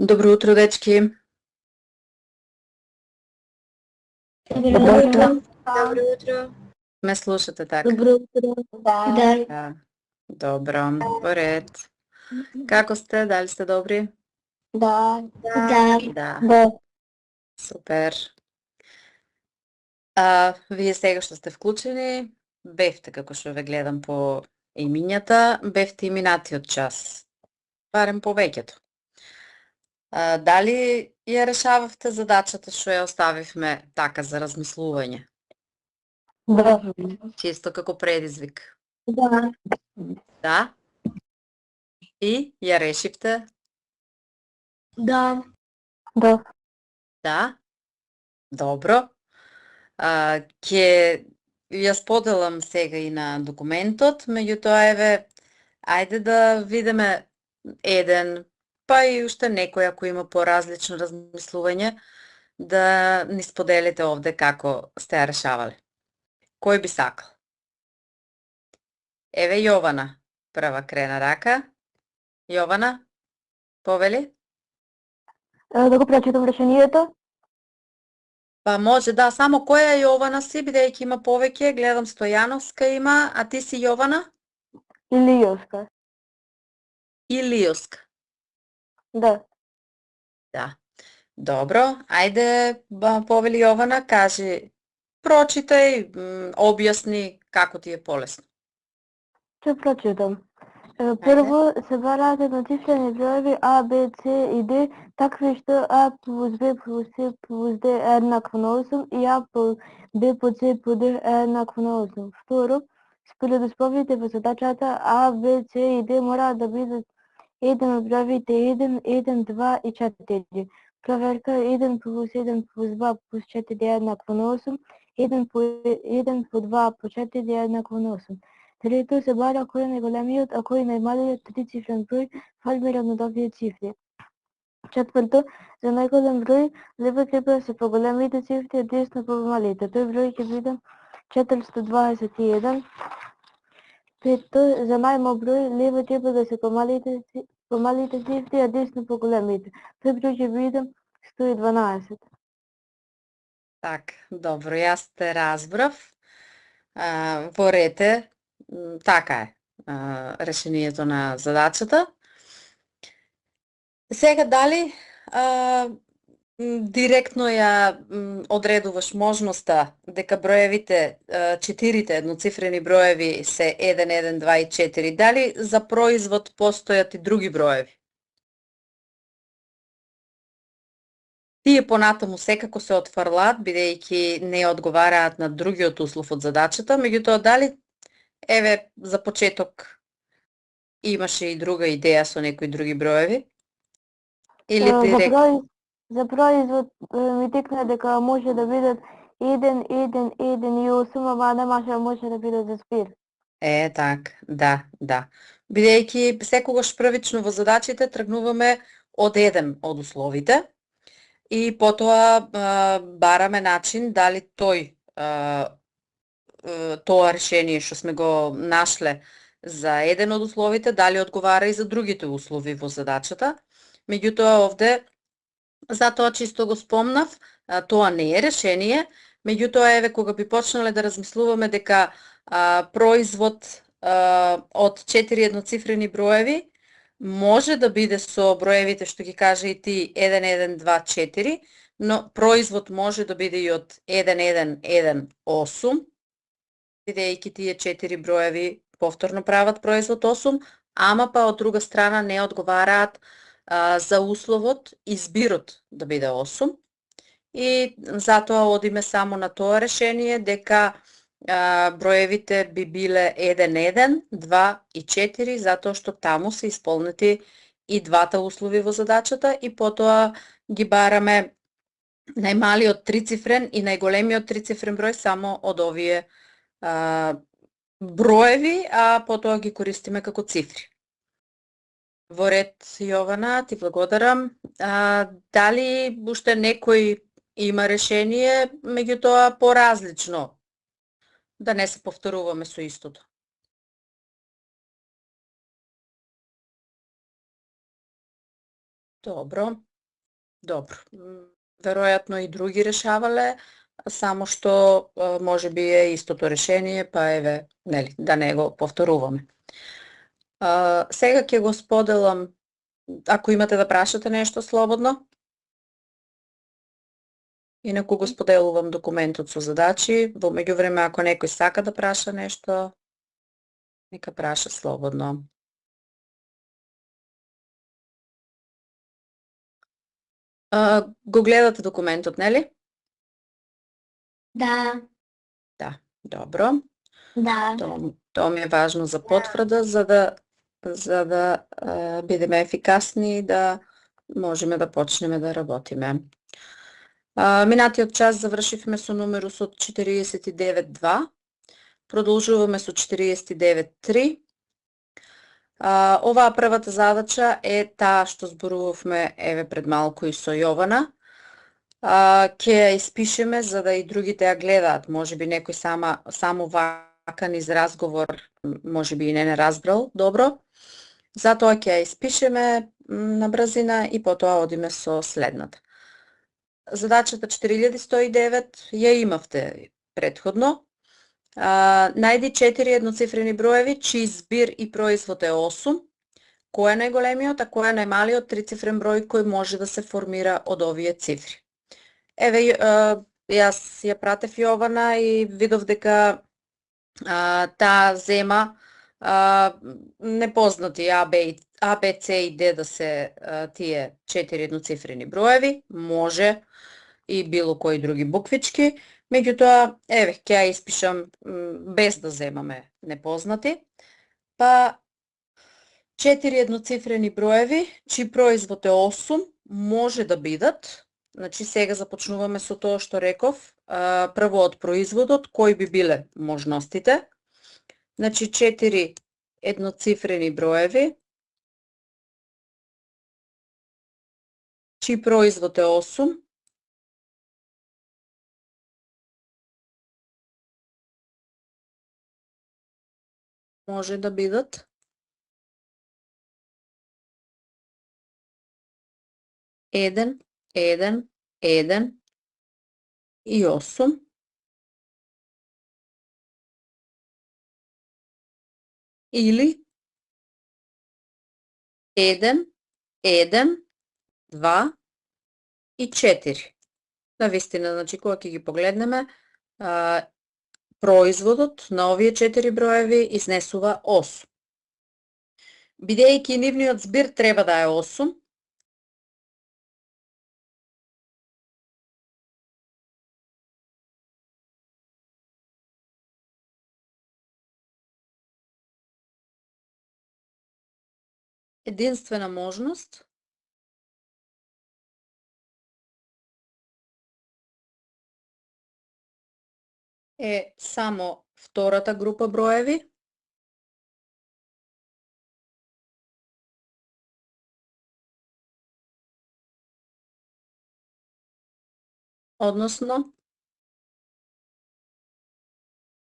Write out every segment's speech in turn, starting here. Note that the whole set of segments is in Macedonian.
Добро утро, дечки. Добро утро. Добро утро. Ме слушате така? Добро утро. Да. Да. Добро, во ред. Како сте? Дали сте добри? Да. Да. Да. Супер. Вие сега што сте вклучени, бевте, како што ве гледам по имињата, бевте и минатиот час. Барем повеќето. Дали ја решававте задачата што ја оставивме така за размислување? Да. Чисто како предизвик. Да. Да? И ја решивте? Да. Да. Да? Добро. Ќе ја споделам сега и на документот, меѓутоа еве, ајде да видиме еден, па и уште некој ако има поразлично размислување, да ни споделите овде како сте ја решавале. Кој би сакал? Еве Јована, прва крена рака. Јована, повели? Да го прочитам решението? Па може, да, само која е Јована си, бидејќи има повеќе, гледам Стојановска има, а ти си Јована? Илијовска. Илијовска. Да. Да. Добро, ајде, повели Јована, кажи, прочитај, објасни како ти е полесно. Ќе прочитам. Прво се бараат едноцифрени броеви А, Б, С и Д, такви што А плюс Б плюс С плюс Д е еднакво на 8 и А по Б по С по Д е еднакво на 8. Второ, според условите во задачата А, Б, С и Д мораат да бидат еден од броевите 1, 1, 2 и 4. Проверка 1 плюс 1 плюс 2 плюс 4 е еднакво на 8, 1 по 2 по 4 е еднакво на 8. Трето се бара кој е најголемиот, а кој најмалиот трицифрен број формиран од овие цифри. Четврто, за најголем број, лево ќе да се поголемите цифри, а десно помалите. Тој број ќе биде 421. Пето, за најмал број, лево ќе да се помалите цифри, а десно поголемите. Тој број ќе биде 112. Так, добро, јас те разбрав. Во рете, така е решението на задачата. Сега дали директно ја одредуваш можноста дека броевите, четирите едноцифрени броеви се 1, 1, 2 и 4, дали за производ постојат и други броеви? Тие понатаму секако се отфрлаат, бидејќи не одговараат на другиот услов од задачата, меѓутоа дали, еве, за почеток, имаше и друга идеја со некои други броеви? Или директно? За производ ми текна дека може да бидат 1, 1, 1 и 8, ама може да бидат за спир. Так, да. Бидејќи секогаш првично во задачите тргнуваме од еден од условите и потоа бараме начин дали тоа решение што сме го нашле за еден од условите, дали одговара и за другите услови во задачата. Меѓутоа овде, затоа чисто го спомнав, тоа не е решение, меѓутоа еве кога би почнале да размислуваме дека производ од 4 едноцифрени броеви може да биде со броевите што ги кажа и ти 1, 1, 2, 4, но производ може да биде и од 1, 1, 1, 8, бидејќи тие 4 броеви повторно прават производ 8, ама па од друга страна не одговараат за условот избирот да биде 8. И затоа одиме само на тоа решение дека броевите би биле 1, 1, 2 и 4, затоа што таму се исполнети и двата услови во задачата и потоа ги бараме најмалиот трицифрен и најголемиот трицифрен број само од овие броеви, а потоа ги користиме како цифри. Во ред, Јована, ти благодарам. Дали уште некој има решение, меѓутоа поразлично, да не се повторуваме со истото? Добро. Добро. Веројатно и други решавале, само што можеби е истото решение, па еве, нели, да не го повторуваме. Сега ќе го споделам, ако имате да прашате нешто слободно. Инаку го споделувам документот со задачи. Во меѓувреме, ако некој сака да праша нешто, нека праша слободно. Го гледате документот, нели? Да. Да, добро. Да. Тоа ми е важно за потврда, за да бидеме ефикасни и да можеме да почнеме да работиме. Минатиот час завршивме со номерусот 49.2. Продолжуваме со 49.3. Оваа првата задача е таа што зборувавме еве пред малку и со Јована. Ќе ја испишеме за да и другите ја гледаат. Можеби некој само вака низ разговор можеби и не разбрал добро. Затоа ќе ја испишеме на брзина и потоа одиме со следната. Задачата 4109 ја имавте претходно. Најди 4 едноцифрени броеви чиј збир и производ е 8. Кој е најголемиот, а кој е најмалиот трицифрен број кој може да се формира од овие цифри? Еве, јас ја пратев Јована и видов дека таа зема непознати А, Б, С и Д да се тие 4 едноцифрени броеви, може и било кои други буквички, меѓутоа, еве, ќе ја испишам без да земаме непознати, па 4 едноцифрени броеви, чиј производ е 8, може да бидат, значи сега започнуваме со тоа што реков, прво од производот, кои би биле можностите, значи 4 едноцифрени броеви, чиј производ е 8, може да бидат 1, 1, 1 и 8, или 1, 1, 2 и 4. Навистина, значи, кога ќе ги погледнеме, производот на овие 4 броеви изнесува 8. Бидејќи нивниот збир треба да е 8, единствена можност е само втората група броеви, односно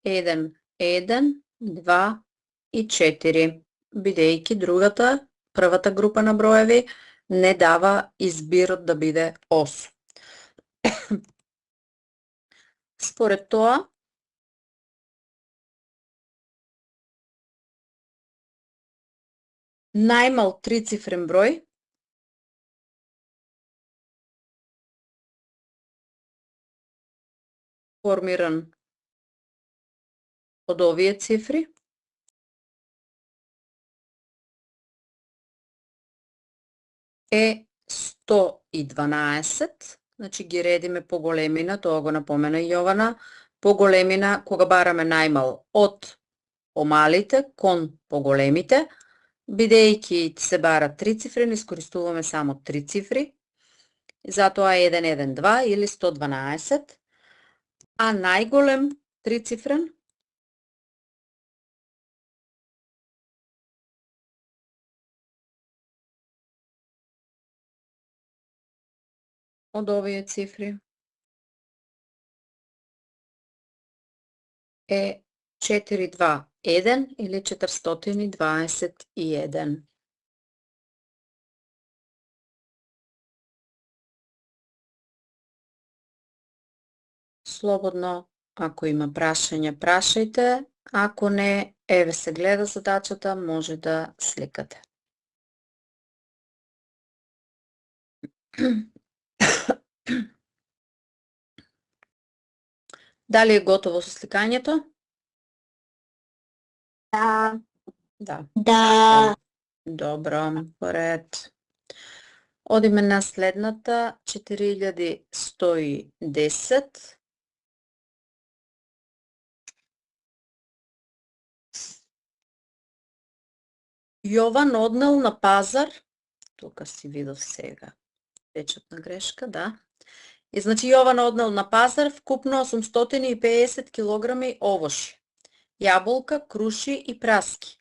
1, 1, 2 и 4, бидејќи првата група на броеви не дава избирот да биде 8. Според тоа, најмал трицифрен број формиран од овие цифри е 112, значи ги редиме по големина, тоа го напомена Јована, по големина кога бараме најмал од помалите кон поголемите, бидејќи се барат трицифрен, искористуваме само 3 цифри, затоа 112 или 112, а најголем трицифрен од овие цифри е 421 или 421. слободно, ако има прашања, прашајте, ако не, еве се гледа задачата, може да сликате. Дали е готово со сликањето? Да. Да. Да. Добро, поред. Одиме на следната, 4110. Јован однел на пазар, тука си видов сега печатна грешка, да. И значи Јован однел на пазар вкупно 850 килограми овошје, јаболка, круши и праски.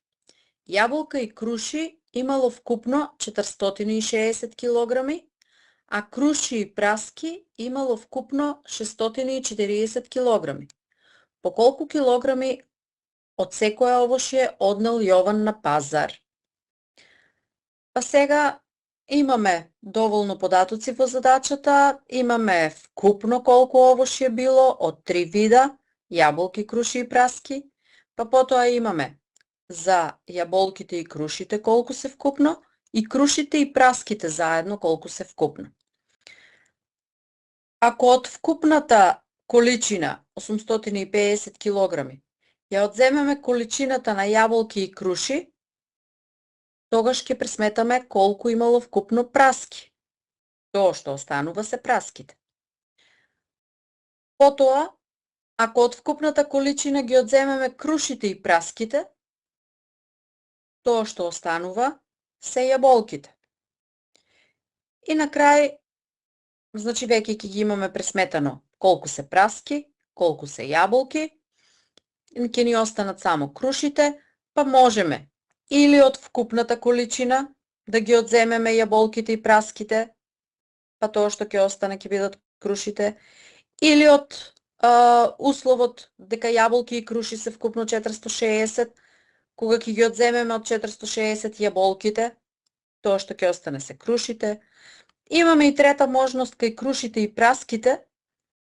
Јаболка и круши имало вкупно 460 килограми, а круши и праски имало вкупно 640 килограми. По колку килограми од секое овошје однел Јован на пазар? Па сега имаме доволно податоци во задачата, имаме вкупно колку овошје било од 3 вида, јаболки, круши и праски, па потоа имаме за јаболките и крушите колку се вкупно и крушите и праските заедно колку се вкупно. Ако од вкупната количина 850 килограми ја одземеме количината на јаболки и круши, тогаш ќе пресметаме колку имало вкупно праски. Тоа што останува се праските. Потоа, ако од вкупната количина ги одземеме крушите и праските, тоа што останува се јаболките. И на крај, значи веќе ќе ги имаме пресметано колку се праски, колку се јаболки, ќе ни останат само крушите, па можеме или од вкупната количина да ги одземеме јаболките и праските, па тоа што ќе остане ќе бидат крушите, или од условот дека јаболки и круши се вкупно 460, кога ќе ги одземеме од 460 јаболките, тоа што ќе остане се крушите. Имаме и трета можност кај крушите и праските,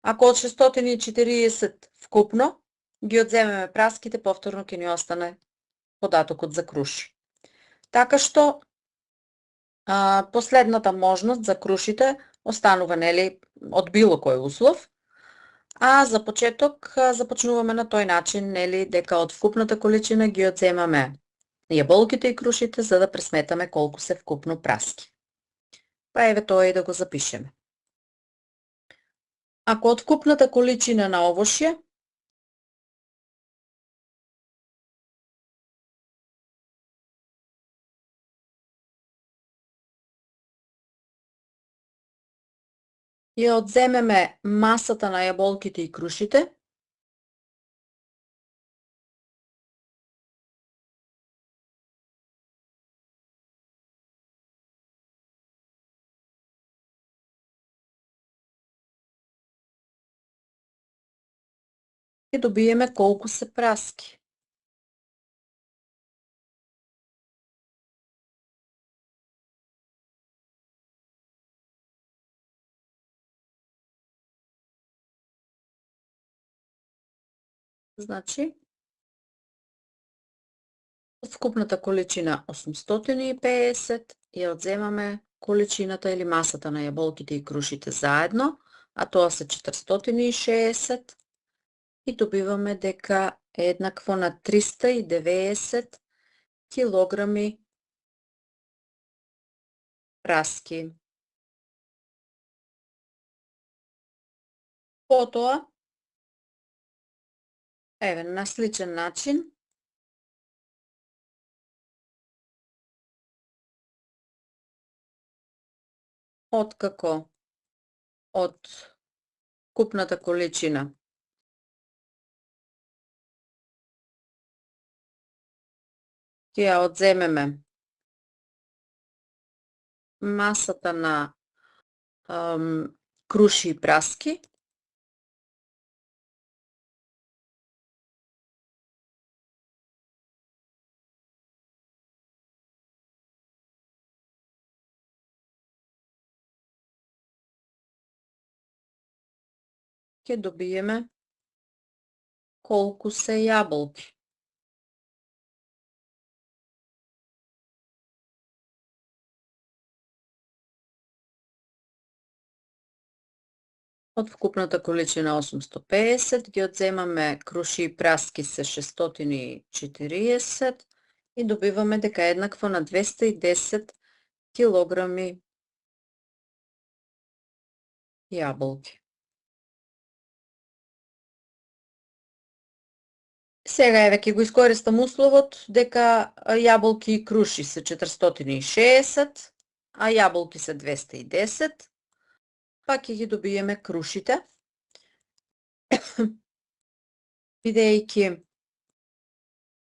ако од 640 вкупно ги одземеме праските, повторно ќе ни остане податокот за круши. Така што последната можност за крушите останува, нели, од било кој услов, а за почеток започнуваме на тој начин, нели, дека од вкупната количина ги одземаме јаболките и крушите за да пресметаме колку се вкупно праски. Па еве тоа и да го запишеме. Ако од вкупната количина на овошје ја одземеме масата на јаболките и крушите, ќе добиеме колку се праски. Значи, од вкупната количина 850 ја одземаме количината или масата на јаболките и крушите заедно, а тоа се 460 и добиваме дека е еднакво на 390 килограми праски. Потоа, еве, на сличен начин, откако од купната количина ќе ја одземеме масата на круши и праски, ќе добиеме колку се јаболки. Од вкупната количина 850 ги одземаме круши и праски се 640 и добиваме дека е еднакво на 210 килограми јаболки. Сега еве ќе го искористам условот дека јаболки и круши се 460, а јаболки се 210, па ќе ги добиеме крушите. Бидејќи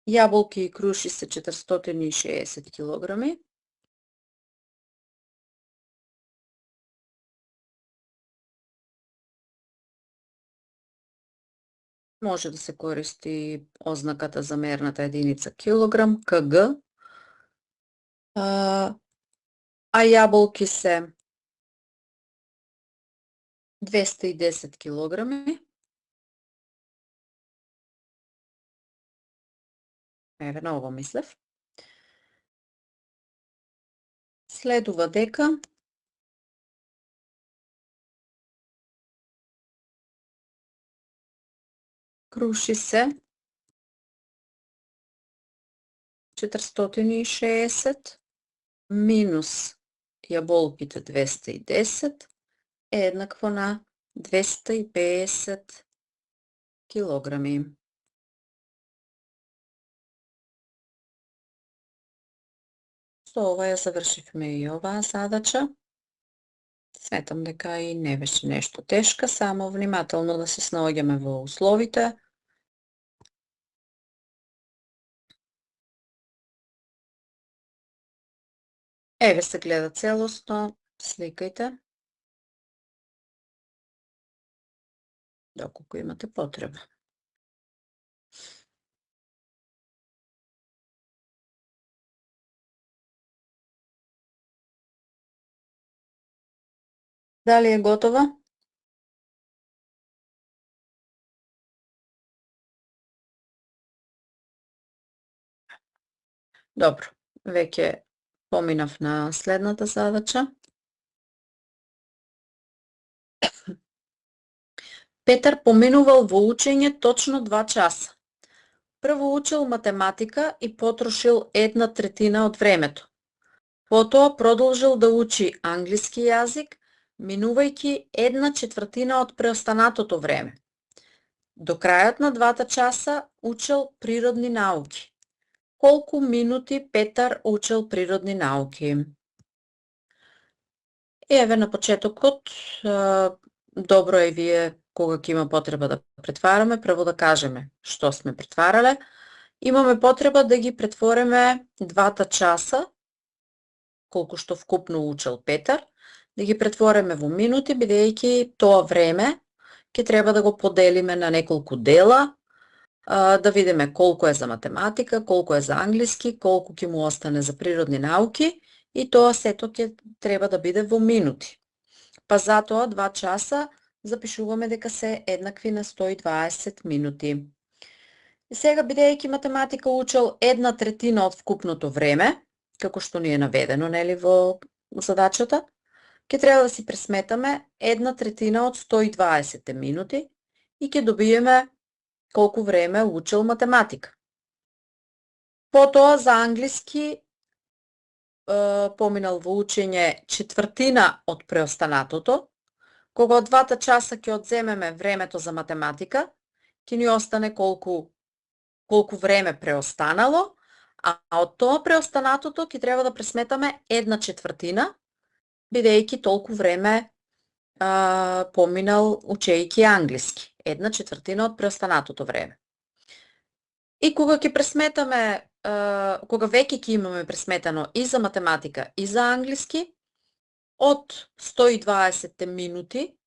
јаболки и круши се 460 килограми, може да се користи ознаката за мерната единица килограм, кг, а јаболки се 210 килограми. Еве, на ово мислев. Следува дека круши се 460 минус јаболките 210 е еднакво на 250 килограми. Со ова ја завршивме и оваа задача. Сметам дека и не беше нешто тешка, само внимателно да се снаоѓаме во условите. Еве се гледа целосно, сликајте. Доколку имате потреба. Дали е готова? Добро, веќе поминав на следната задача. Петар поминувал во учење точно 2 часа. Прво учел математика и потрошил 1/3 од времето. Потоа продолжил да учи англиски јазик, минувајќи 1/4 од преостанатото време. До крајот на 2 часа учел природни науки. Колку минути Петар учел природни науки? Еве на почетокот, добро е вие кога ќе има потреба да претвараме, прво да кажеме што сме претварале. Имаме потреба да ги претвориме 2 часа, колку што вкупно учел Петар, да ги претвориме во минути, бидејќи тоа време ќе треба да го поделиме на неколку дела, да видиме колку е за математика, колку е за англиски, колку ќе му остане за природни науки и тоа сето ќе треба да биде во минути. Па затоа 2 часа запишуваме дека се еднакви на 120 минути. И сега, бидејќи математика учел 1/3 од вкупното време, како што ни е наведено, нели, во задачата, ќе треба да си пресметаме 1/3 од 120 минути и ќе добиеме колку време учел математика. Потоа за англиски поминал во учење 1/4 од преостанатото. Кога од 2 часа ќе одземеме времето за математика, ќе ни остане колку време преостанало, а од тоа преостанатото ќе треба да пресметаме 1/4, бидејќи толку време поминал учејќи англиски. 1/4 од преостанатото време. И кога ќе пресметаме, кога веќе ќе имаме пресметано и за математика и за англиски, од 120 минути,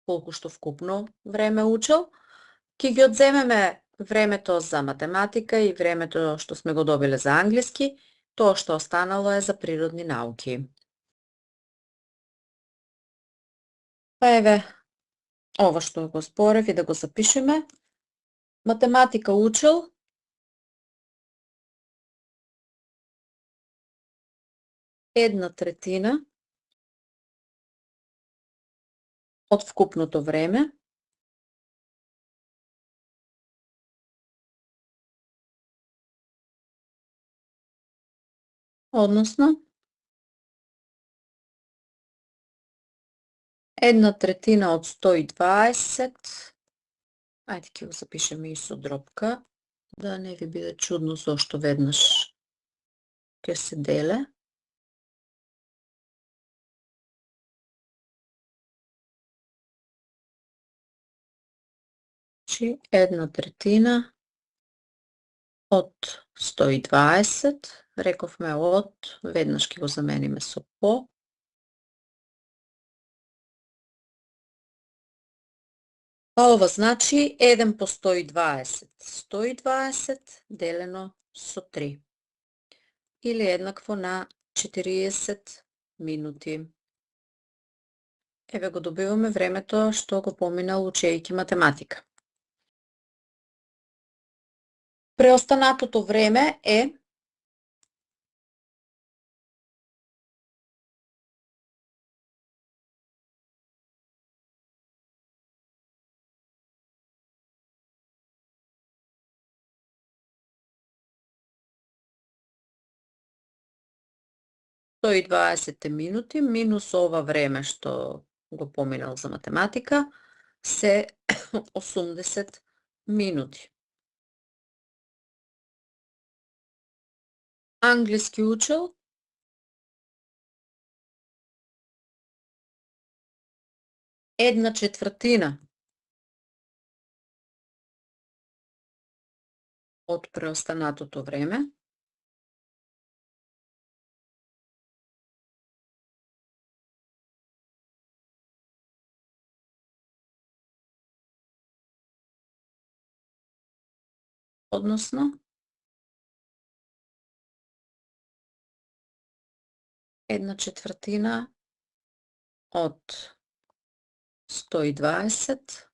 колку што вкупно време учел, ќе ги одземеме времето за математика и времето што сме го добиле за англиски, тоа што останало е за природни науки. Па еве, ова што го зборев и да го запишеме. Математика учел. Една третина од вкупното време. Односно, една третина од 120, ајде ќе го запишеме и со дропка, да не ви биде чудно зошто веднаш ќе се деле. Значи, една третина од 120, рековме од, веднаш ќе го замениме со по. А ова значи 1 по 120. 120 делено со 3. Или еднакво на 40 минути. Еве го добиваме времето што го поминал учејќи математика. Преостанатото време е то и 20 минути минус ова време што го поминал за математика се 80 минути. Англиски учел. Една четвртина од преостанатото време. Односно, една четвртина од 120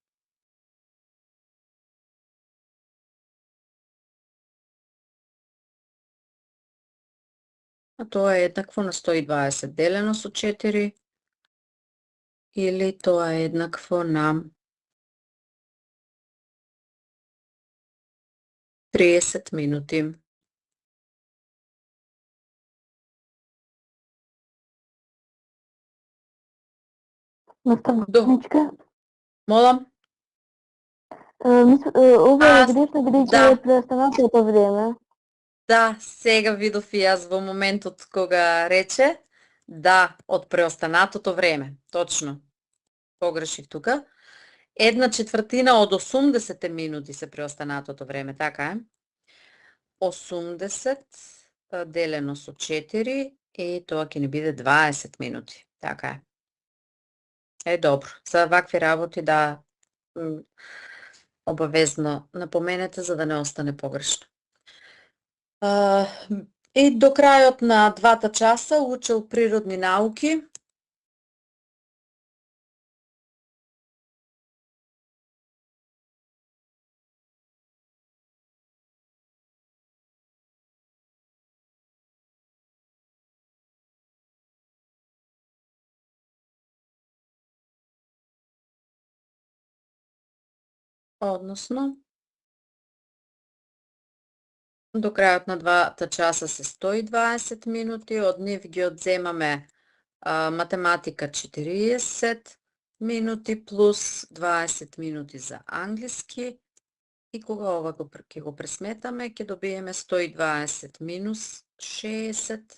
а тоа е еднакво на 120 делено со 4 или тоа е еднакво на 30 минути. Наставничка, Молам? ова е Аз- грешно бидејќи да. е преостанатото време. Да, сега видов и јас во моментот кога рече, да, од преостанатото време, точно. Погрешив тука. Една четвртина од 80 минути се преостанатото време, така е? 80 делено со 4 и тоа ќе ни биде 20 минути, така е. Добро, за вакви работи да обавезно напоменете за да не остане погрешно. И до крајот на 2 часа учел природни науки. Односно, до крајот на 2 часа се 120 минути, од нив ги одземаме математика 40 минути плюс 20 минути за англиски и кога ова ќе го пресметаме, ќе добиеме 120 минус 60,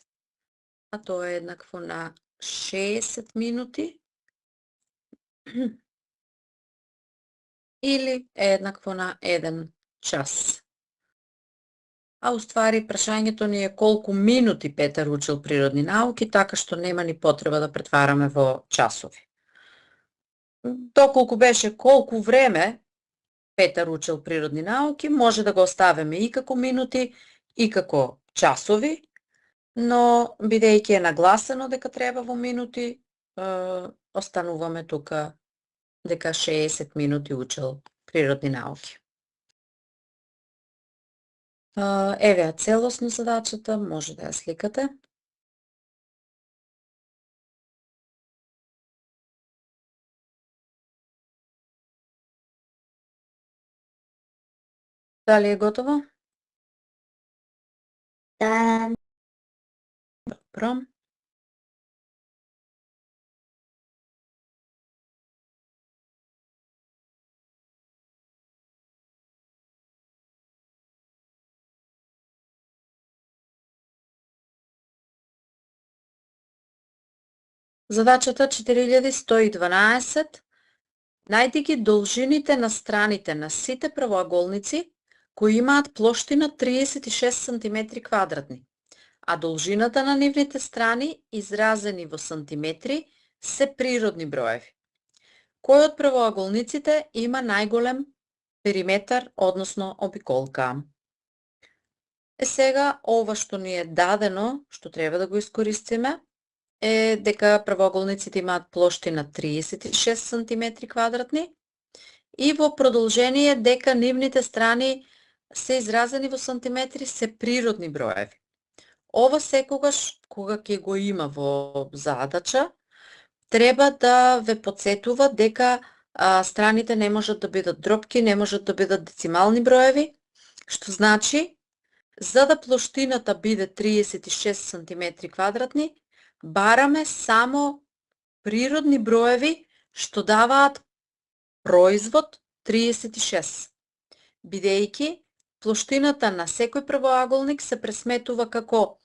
а тоа е еднакво на 60 минути или еднакво на 1 час. А уствари прашањето ни е колку минути Петар учил природни науки, така што нема ни потреба да претвараме во часови. Доколку беше колку време Петар учил природни науки, може да го оставиме и како минути, и како часови, но бидејќи е нагласено дека треба во минути, остануваме тука дека 60 минути учел природни науки. Еве ја целосно задачата, може да ја сликате. Дали е готово? Да. Добро. Задачата 4112. Најди ги должините на страните на сите правоаголници кои имаат плоштина 36 см квадратни, а должината на нивните страни, изразени во сантиметри, се природни броеви. Кој од правоаголниците има најголем периметар, односно обиколка? Сега, ова што ни е дадено, што треба да го искористиме, е дека правоаголниците имаат плоштина 36 см квадратни и во продолжение дека нивните страни се изразени во сантиметри, се природни броеви. Ова секогаш, кога ќе го има во задача, треба да ве потсетува дека страните не можат да бидат дропки, не можат да бидат децимални броеви, што значи, за да плоштината биде 36 см квадратни, бараме само природни броеви што даваат производ 36. Бидејќи плоштината на секој правоаголник се пресметува како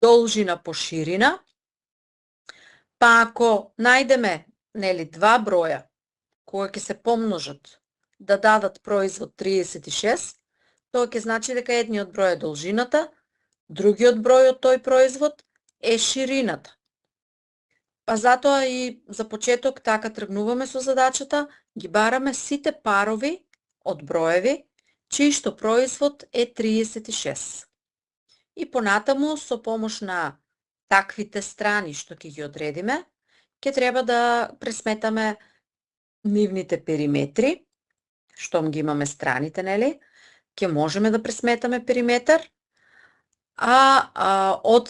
должина по ширина, па ако најдеме два броја кога ќе се помножат да дадат производ 36, тоа ќе значи дека едниот број е должината, другиот број од тој производ е ширината. Па затоа и за почеток така тргнуваме со задачата, ги бараме сите парови од броеви, чиј што производ е 36. И понатаму, со помош на таквите страни што ќе ги одредиме, ќе треба да пресметаме нивните периметри, штом ги имаме страните, нели? Ќе можеме да пресметаме периметар, од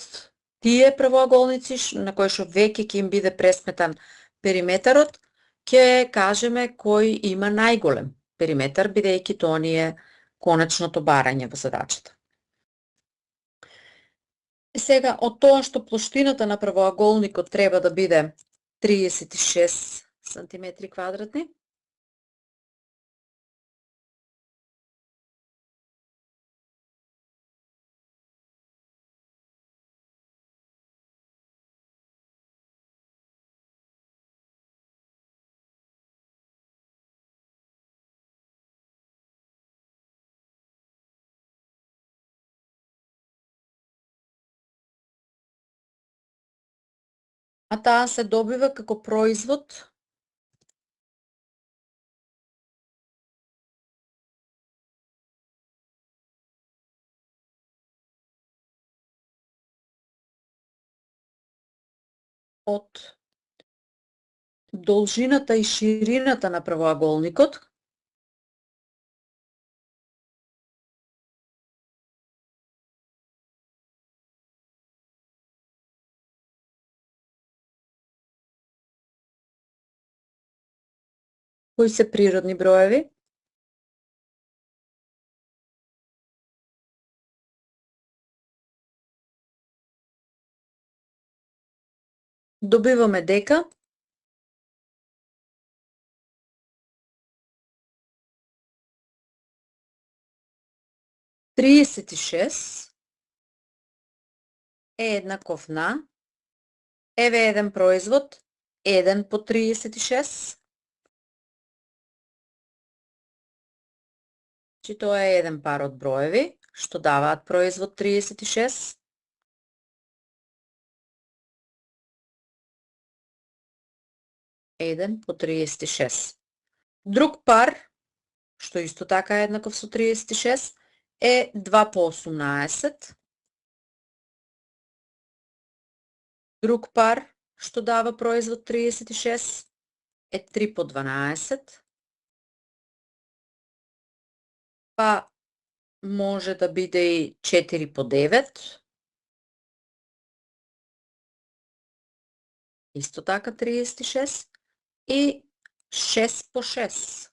тие правоаголници на кои што веќе ќе им биде пресметан периметарот, ќе кажеме кој има најголем периметар, бидејќи тоа ни е конечното барање во задачата. Сега, од тоа што плоштината на правоаголникот треба да биде 36 см квадратни, а таа се добива како производ од должината и ширината на правоаголникот, кои се природни броеви, добиваме дека Тридесет и шест е еднаков на, еве еден производ, 1 по 36, че тоа е еден пар од броеви, што даваат производ 36. Еден по 36. Друг пар, што исто така е еднаков со 36, е 2 по 18. Друг пар, што дава производ 36, е 3 по 12, па може да биде и 4 по 9, исто така 36, и 6 по 6.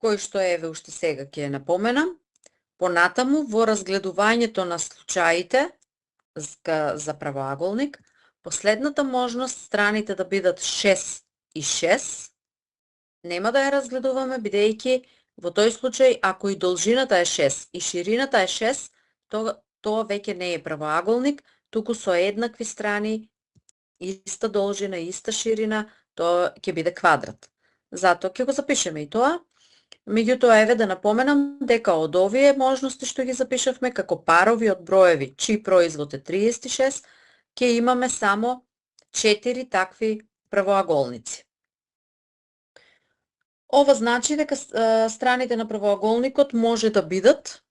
Кој што еве уште сега ќе ја напоменам. Понатаму во разгледувањето на случаите за правоаголник, последната можност страните да бидат 6 и 6, нема да ја разгледуваме, бидејќи во тој случај, ако и должината е 6 и ширината е 6, тоа веќе не е правоаголник, туку со еднакви страни, иста должина, иста ширина, тоа ќе биде квадрат. Затоа ќе го запишеме и тоа. Меѓутоа, еве да напоменам дека од овие можности што ги запишавме како парови од броеви, чиј производ е 36, ќе имаме само 4 такви правоаголници. Ова значи дека страните на правоаголникот може да бидат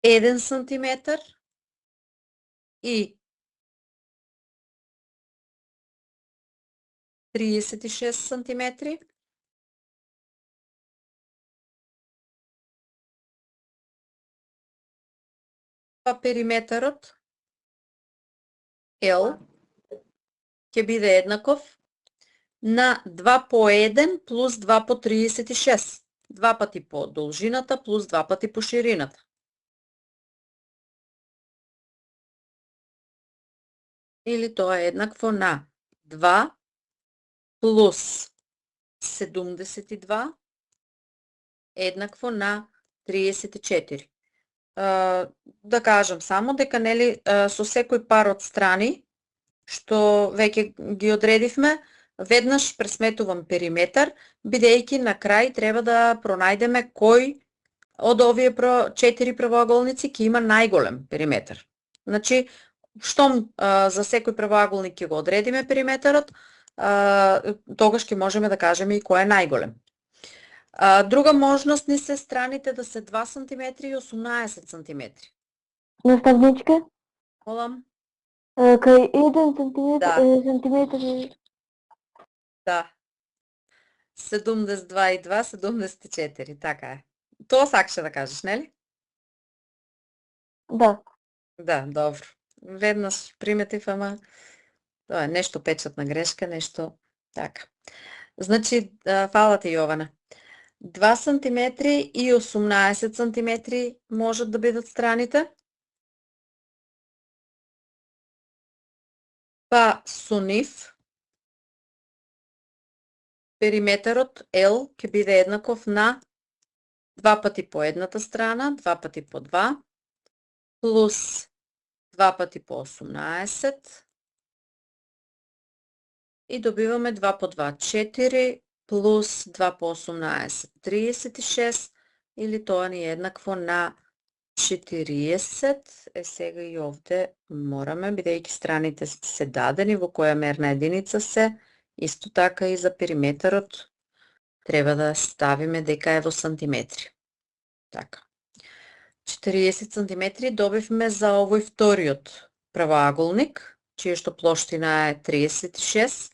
еден сантиметар и 36 сантиметри, па периметарот L ќе биде еднаков на 2 по 1 плюс 2 по 36. 2 пати по должината плюс 2 пати по ширината. Или тоа е еднакво на 2 плюс 72 еднакво на 34. Да кажам само дека нели со секој пар од страни што веќе ги одредивме, веднаш пресметувам периметар, бидејќи на крај треба да пронајдеме кој од овие 4 правоаголници ќе има најголем периметар. Значи, штом за секој правоаголник ќе го одредиме периметарот, тогаш ќе можеме да кажеме и кој е најголем. Друга можност ни се страните да се 2 см и 18 см. Наставничка? Молам? Кај 1 сантиметар Да. 72 и 2, 74, така е. Тоа сакаше да кажеш, нели? Да. Да, добро. Веднаш приметив, ама тоа е нешто печатна грешка, нешто така. Значи, фала ти, Јована. 2 см и 18 см можат да бидат страните. Па со нив периметарот L ќе биде еднаков на 2 пати по едната страна, 2 пати по 2, плюс 2 пати по 18 и добиваме 2 по 2, 4, плюс 2 по 18, 36, или тоа ни е еднакво на 40. Сега и овде мораме, бидејќи страните се дадени во која мерна единица се, исто така и за периметарот треба да ставиме дека е во сантиметри. Така. 40 сантиметри добивме за овој вториот правоаголник, чија што плоштина е 36.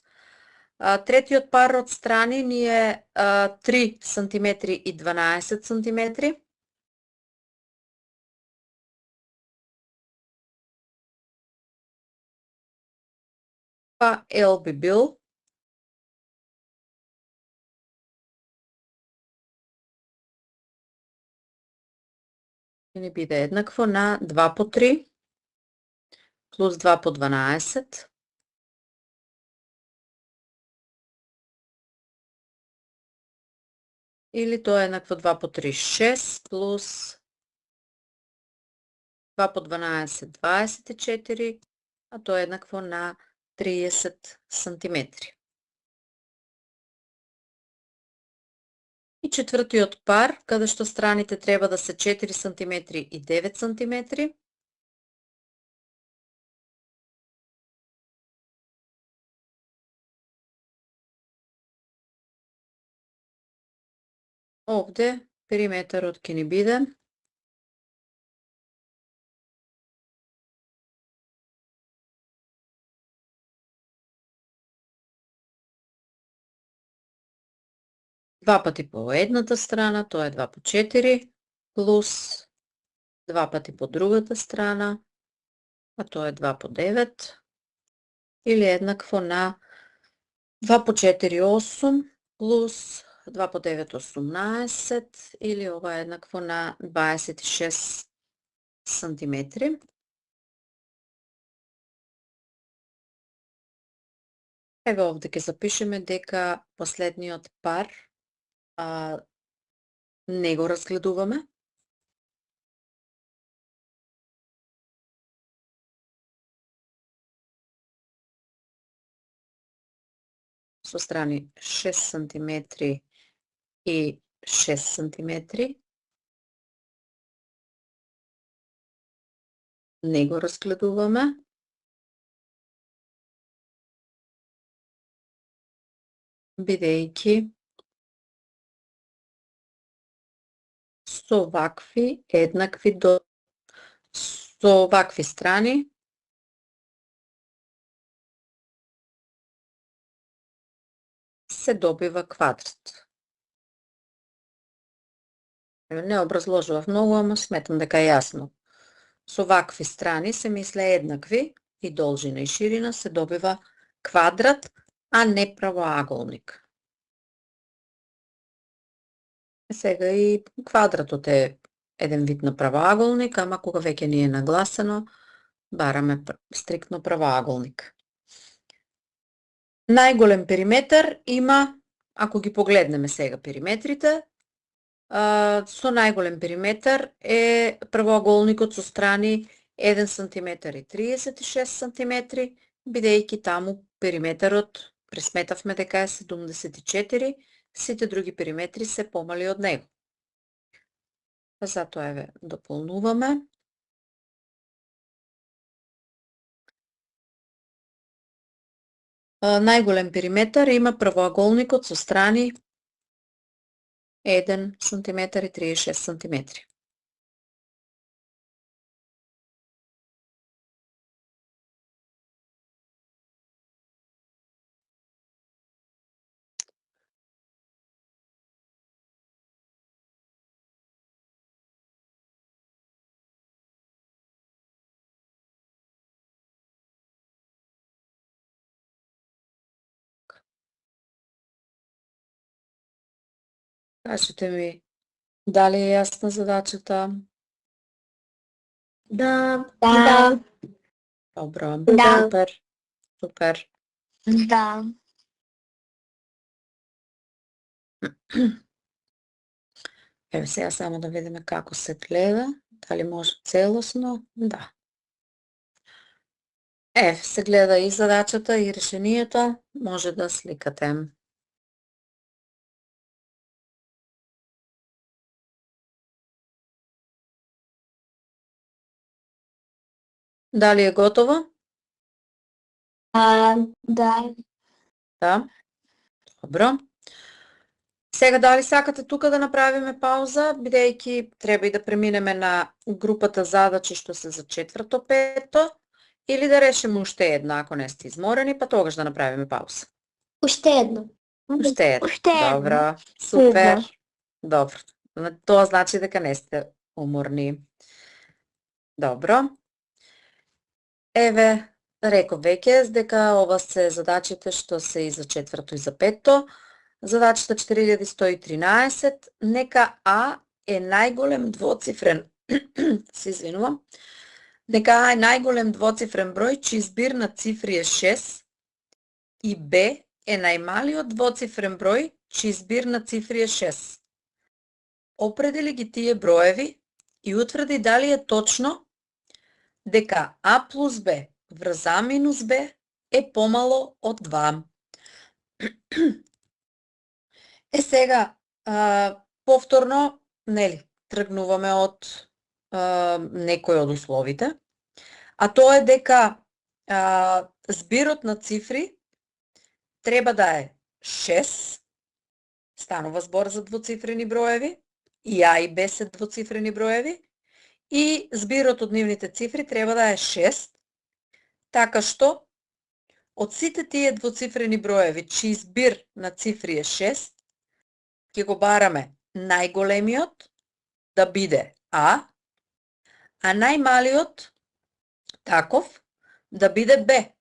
Третиот пар од страни ни е 3 см и 12 см. Па L би бил ни биде еднакво на 2 по 3 плюс 2 по 12 или тоа е еднакво 2 по 3 6 плюс 2 по 12 24, а тоа е еднакво на 30 сантиметри. И четвртиот пар, каде што страните треба да се 4 см и 9 см. Овде периметарот ќе ни биде 2 пати по едната страна, тоа е 2 по 4, плюс 2 пати по другата страна, а тоа е 2 по 9, или еднакво на 2 по 4 8, плюс 2 по 9 18, или ова е еднакво на 26 сантиметри. Еве овде ќе запишеме дека последниот пар не го разгледуваме. Со страни 6 сантиметри и 6 сантиметри. Не го разгледуваме. Бидејќи со вакви страни се добива квадрат. Не образложував многу, ама сметам дека е јасно. Со вакви страни се мисле еднакви и должина и ширина се добива квадрат, а не правоаголник. Сега и квадратот е еден вид на правоаголник, ама кога веќе ни е нагласено, бараме стриктно правоаголник. Најголем периметар има, ако ги погледнеме сега периметрите, со најголем периметар е правоаголникот со страни 1 см и 36 см, бидејќи таму периметарот пресметавме дека е 74, сите други периметри се помали од него. Затоа еве дополнуваме. Најголем периметар има правоаголникот со страни 1 см и 36 см. Кажете ми, дали е јасна задачата? Да. Добро. Да. Супер. Да. Еве сега само да видиме како се гледа, дали може целосно? Да. Еве се гледа и задачата и решението, може да сликате. Дали е готово? Да. Да. Добро. Сега дали сакате тука да направиме пауза, бидејќи треба и да преминеме на групата задачи што се за четврто, пето, или да решиме уште една ако не сте изморени, па тогаш да направиме пауза. Уште едно. Уште едно. Добро, супер. Добро. Тоа значи дека не сте уморни. Добро. Еве, реков веќе дека ова се задачите што се и за четврто и за пето. Задачата 4113, нека А е најголем двоцифрен, се извинувам, нека А е најголем двоцифрен број чиј збир на цифри е 6 и Б е најмалиот двоцифрен број чиј збир на цифри е 6. Определи ги тие броеви и утврди дали е точно дека А плюс Б врз А минус Б е помало од 2. Сега, повторно, нели, тргнуваме од некој од условите, а тоа е дека збирот на цифри треба да е 6, станува збор за двоцифрени броеви, и А и Б се двоцифрени броеви, и збирот од нивните цифри треба да е 6, така што од сите тие двоцифрени броеви, чиј збир на цифри е 6, ќе го бараме најголемиот да биде А најмалиот таков да биде Б.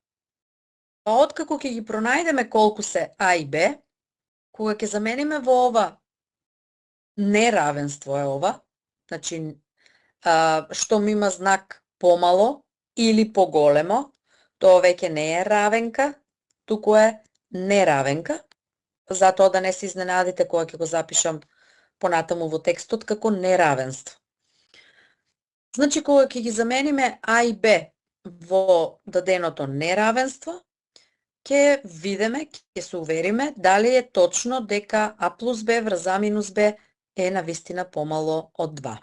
Па откако ќе ги пронајдеме колку се А и Б, кога ќе замениме во ова неравенство е ова, значи што има знак помало или поголемо, тоа веќе не е равенка, туку е неравенка, затоа да не се изненадите кога ќе го запишам понатаму во текстот како неравенство. Значи, кога ќе ги замениме А и Б во даденото неравенство, ќе видиме, ќе се увериме дали е точно дека А плюс Б врз А минус Б е навистина помало од 2.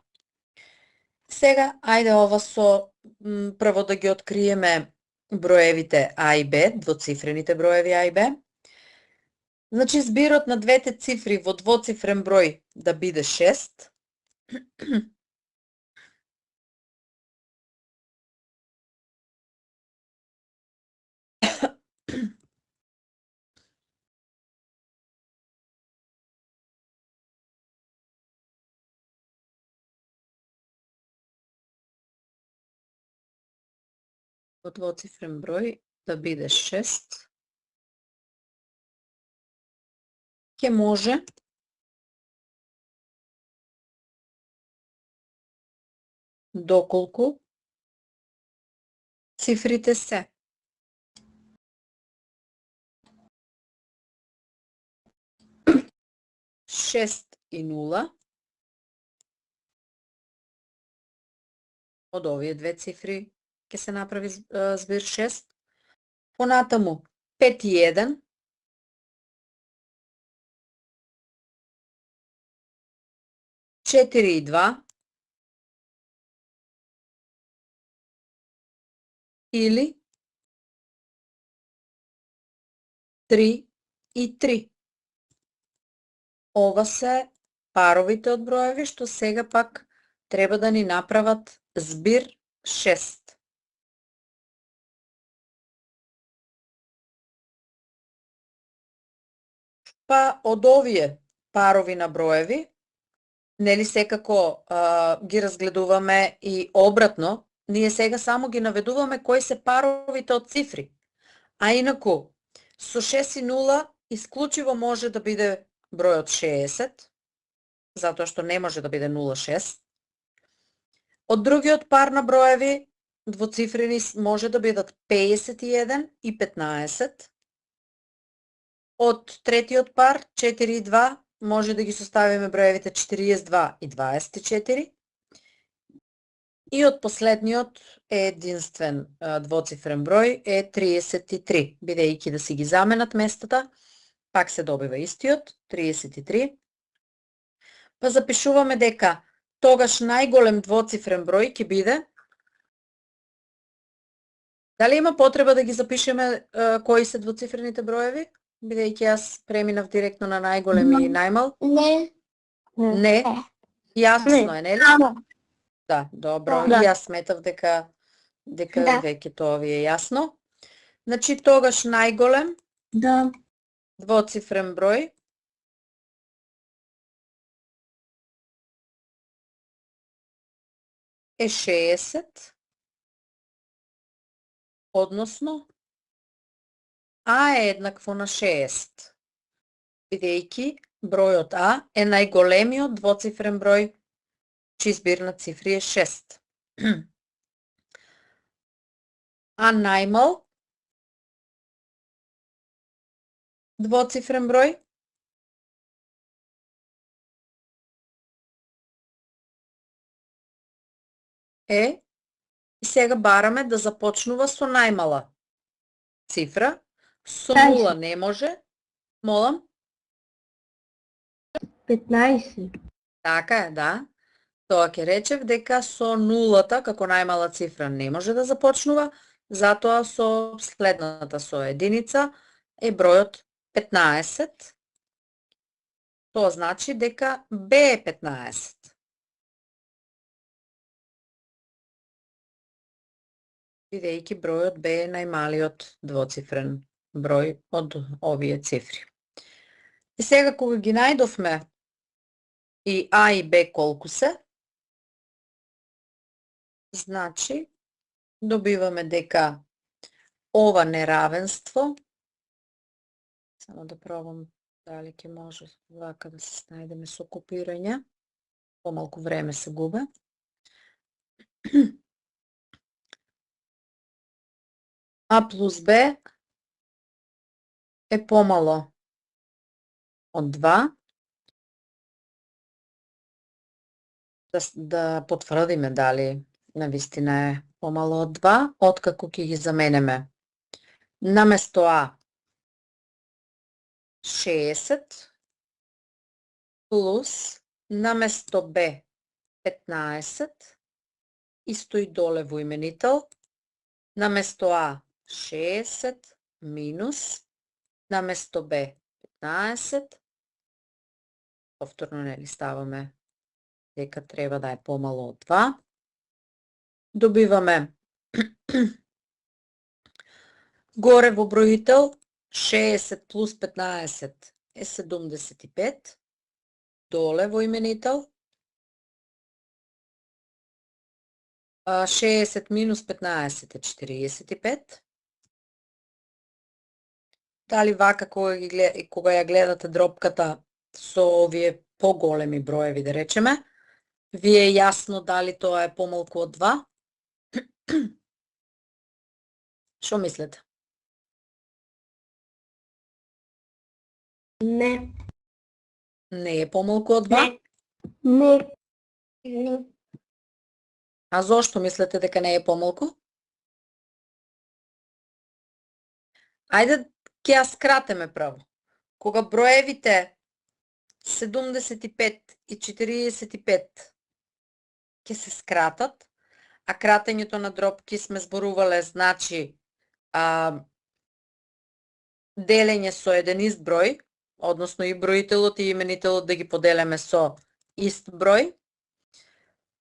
Сега, ајде ова со прво да ги откриеме броевите А и Б, двоцифрените броеви А и Б. Значи, збирот на двете цифри во двоцифрен број да биде 6, во двоцифрен број да биде 6, ќе може доколку цифрите се 6 и 0, од овие две цифри ќе се направи збир 6. Понатаму 5 и 1, 4 и 2, или 3 и 3. Ова се паровите од броеви што сега пак треба да ни направат збир 6. Па од овие парови на броеви, нели секако ги разгледуваме и обратно, ние сега само ги наведуваме кои се паровите од цифри. А инаку, со 6 и 0 исклучиво може да биде бројот 60, затоа што не може да биде 0,6. Од другиот пар на броеви, двоцифрени може да бидат 51 и 15. Од третиот пар, 4 и 2, може да ги составиме броевите 42 и 24. И од последниот единствен двоцифрен број е 33, бидејќи да си ги заменат местата, пак се добива истиот, 33. Па запишуваме дека тогаш најголем двоцифрен број ќе биде. Дали има потреба да ги запишеме кои се двоцифрените броеви? Бидејќи јас преминав директно на најголем и најмал? Не. Не. Јасно е, нели? Да, добро. Да. И јас сметав дека веќе тоа ви е јасно. Значи, тогаш најголем двоцифрен број е 60, односно А е еднакво на 6, бидејќи бројот А е најголемиот двоцифрен број, чиј збир на цифри е 6. А најмал двоцифрен број е, и сега бараме да започнува со најмала цифра, со 0 не може, молам? 15. Така е, да. Тоа ќе речев дека со нулата како најмала цифра не може да започнува, затоа со следната со единица е бројот 15. Тоа значи дека B е 15. Бидејќи бројот B е најмалиот двоцифрен број од овие цифри. И сега кога ги најдовме и А и Б колку се, значи добиваме дека ова неравенство, само да пробам дали ќе може вака да се снајдеме со копирање, помалку време се губе. А плюс Б е помало од 2. Да потврдиме дали навистина е помало од 2, откако ќе ги заменеме наместо А 60 плюс наместо Б 15, исто и доле во именител, наместо А 60 минус наместо Б 15, повторно нели ставаме дека треба да е помало од 2. Добиваме горе во бројител 60 плюс 15 е 75, доле во именител 60 минус 15 е 45. Дали вака кога ја гледате дропката со овие поголеми броеви, да речеме, ви е јасно дали тоа е помалку од 2? Што мислите? Не. Не е помалку од 2? Не. Не. А зошто мислите дека не е помалку? Ајде ќе ја скратеме прво. Кога броевите 75 и 45 ќе се скратат, а кратењето на дропки сме зборувале значи делење со еден ист број, односно и броителот и именителот да ги поделеме со ист број.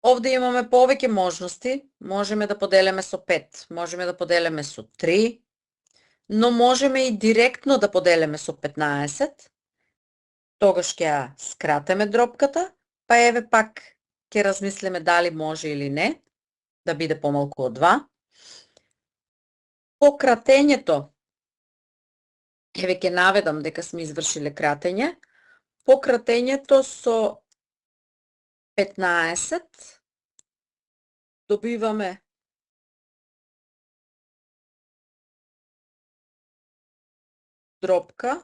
Овде имаме повеќе можности, можеме да поделеме со 5, можеме да поделеме со 3, но можеме и директно да поделеме со 15, тогаш ќе ја скратеме дропката, па еве пак ќе размислиме дали може или не да биде помалку од 2. По кратењето, еве ќе наведам дека сме извршиле кратење, по кратењето со 15 добиваме дропка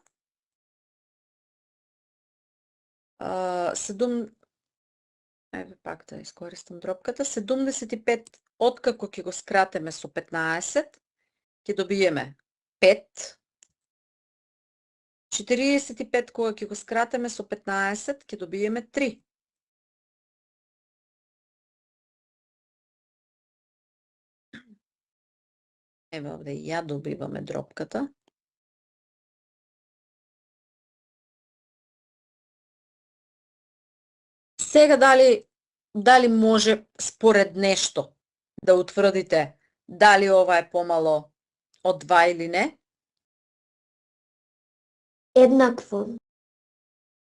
еве пак да искористам дропката, 75 откако ќе го скратеме со 15 ќе добиеме 5, 45 кога ќе го скратеме со 15 ќе добиеме 3. Еве овде ја добиваме дропката. Сега дали може според нешто да утврдите дали ова е помало од 2 или не? Еднакво.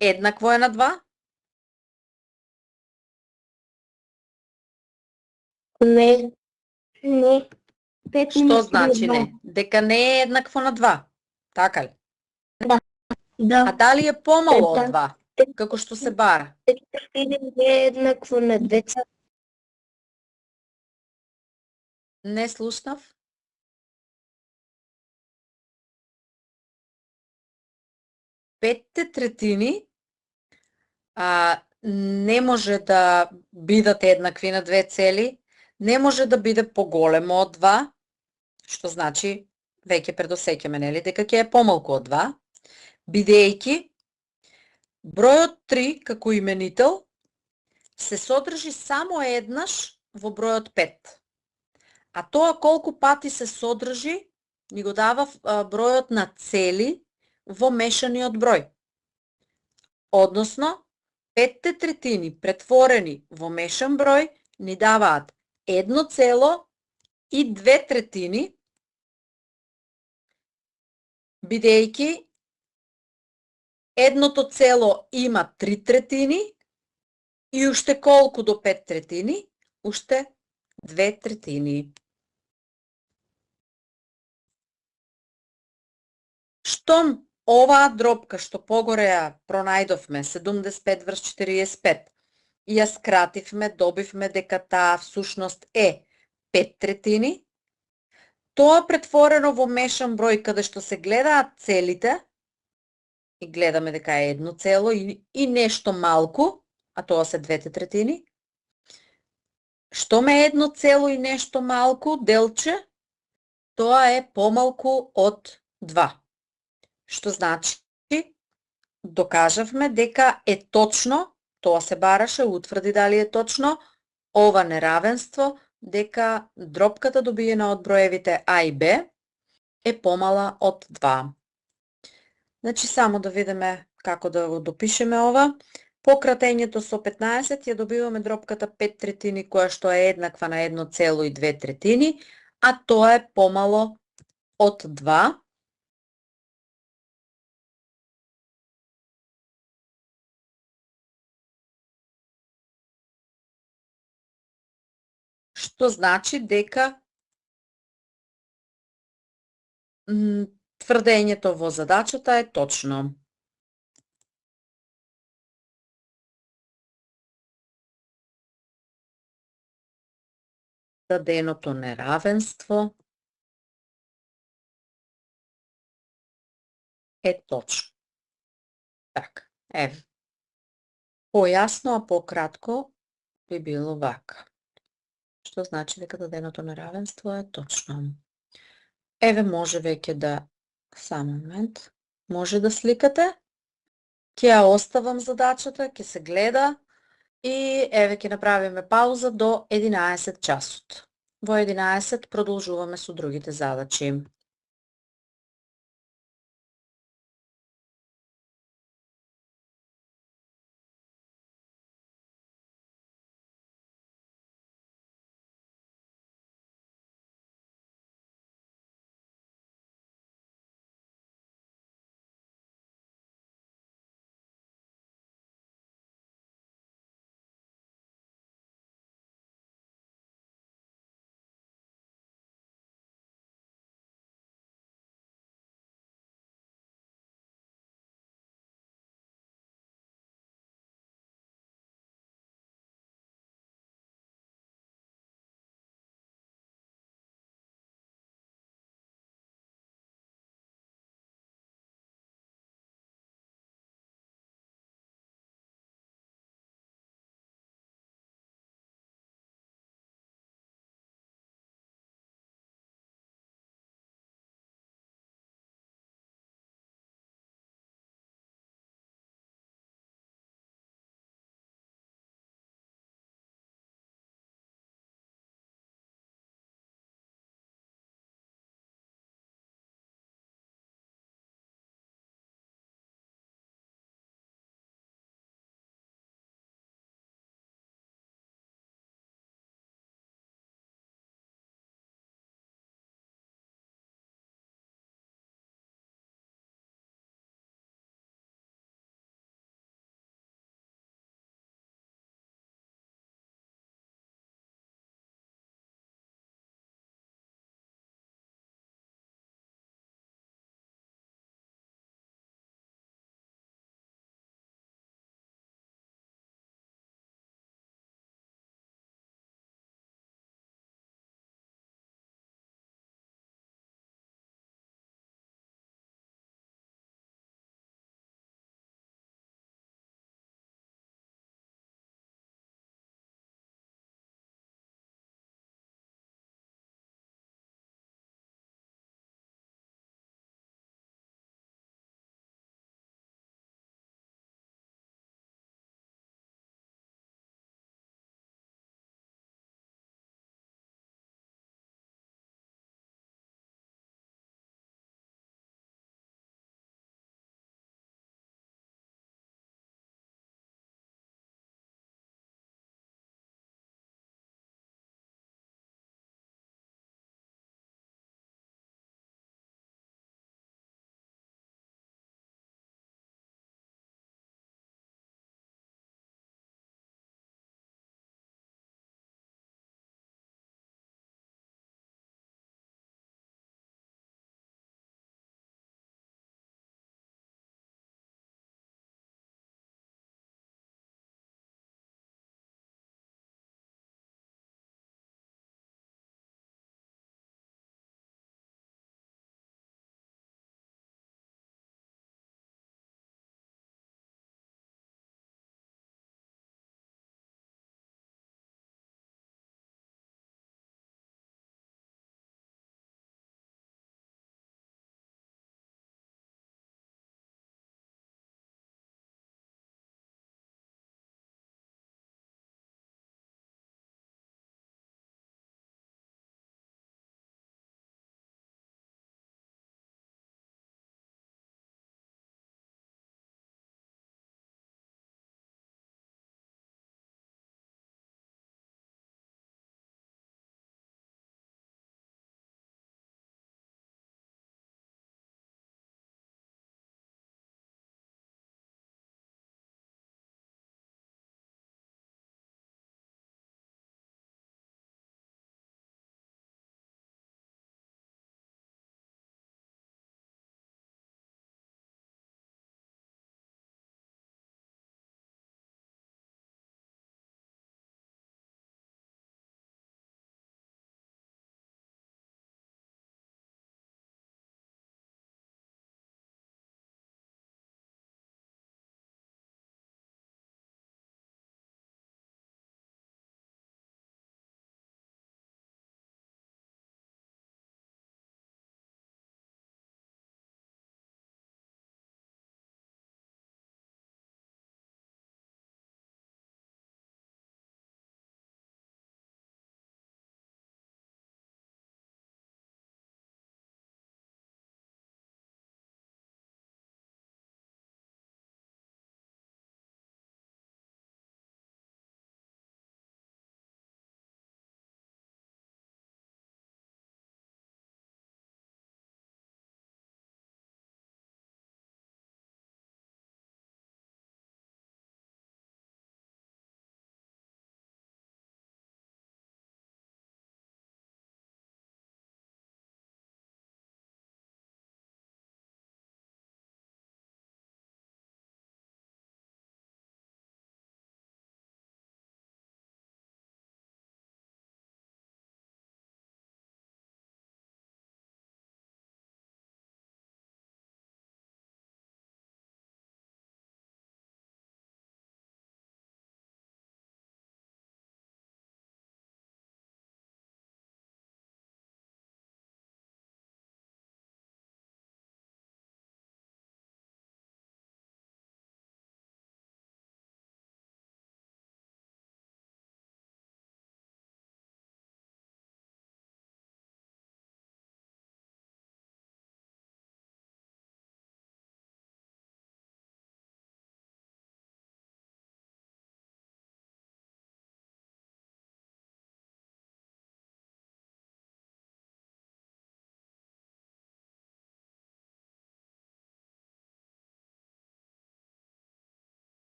Еднакво е на 2? Не. Не. 5 Што минус значи 3 е не? Дека не е еднакво на 2. Така ли? А Да. дали е помало од Да. 2? Како што се бара? 5 не е еднакво на 2. Не слушнав? Петте третини не може да бидат еднакви на две цели, не може да биде поголемо од 2, што значи веќе предосеќаме, нели, дека ќе е помалку од 2, бидејќи Бројот 3 како именител се содржи само еднаш во бројот 5. А тоа колку пати се содржи, ни го дава бројот на цели во мешаниот број. Односно, 5 третини претворени во мешан број ни даваат 1,2 третини, бидејќи едното цело има 3 третини и уште колку до 5 третини? Уште 2 третини. Штом оваа дробка што погоре ја пронајдовме 75/45 и ја скративме, добивме дека таа всушност е 5 третини, тоа претворено во мешан број каде што се гледаат целите и гледаме дека е 1 и нешто малку, а тоа се 2 третини. Штом е 1 и нешто малку делче, тоа е помалку од 2. Што значи, докажавме дека е точно, тоа се бараше, утврди дали е точно, ова неравенство, дека дробката добиена од броевите А и Б е помала од 2. Значи, само да видиме како да го допишеме ова. Пократењето со 15 ја добиваме дробката 5 третини, која што е еднаква на 1,2 третини, а тоа е помало од 2. Што значи дека тврдењето во задачата е точно. Даденото неравенство е точно. Така, еве. Појасно, а пократко би било вака. Што значи дека даденото неравенство е точно. Еве, може веќе да, само момент, може да сликате. Ќе ја оставам задачата, ќе се гледа и еве ќе направиме пауза до 11 часот. Во 11 продолжуваме со другите задачи.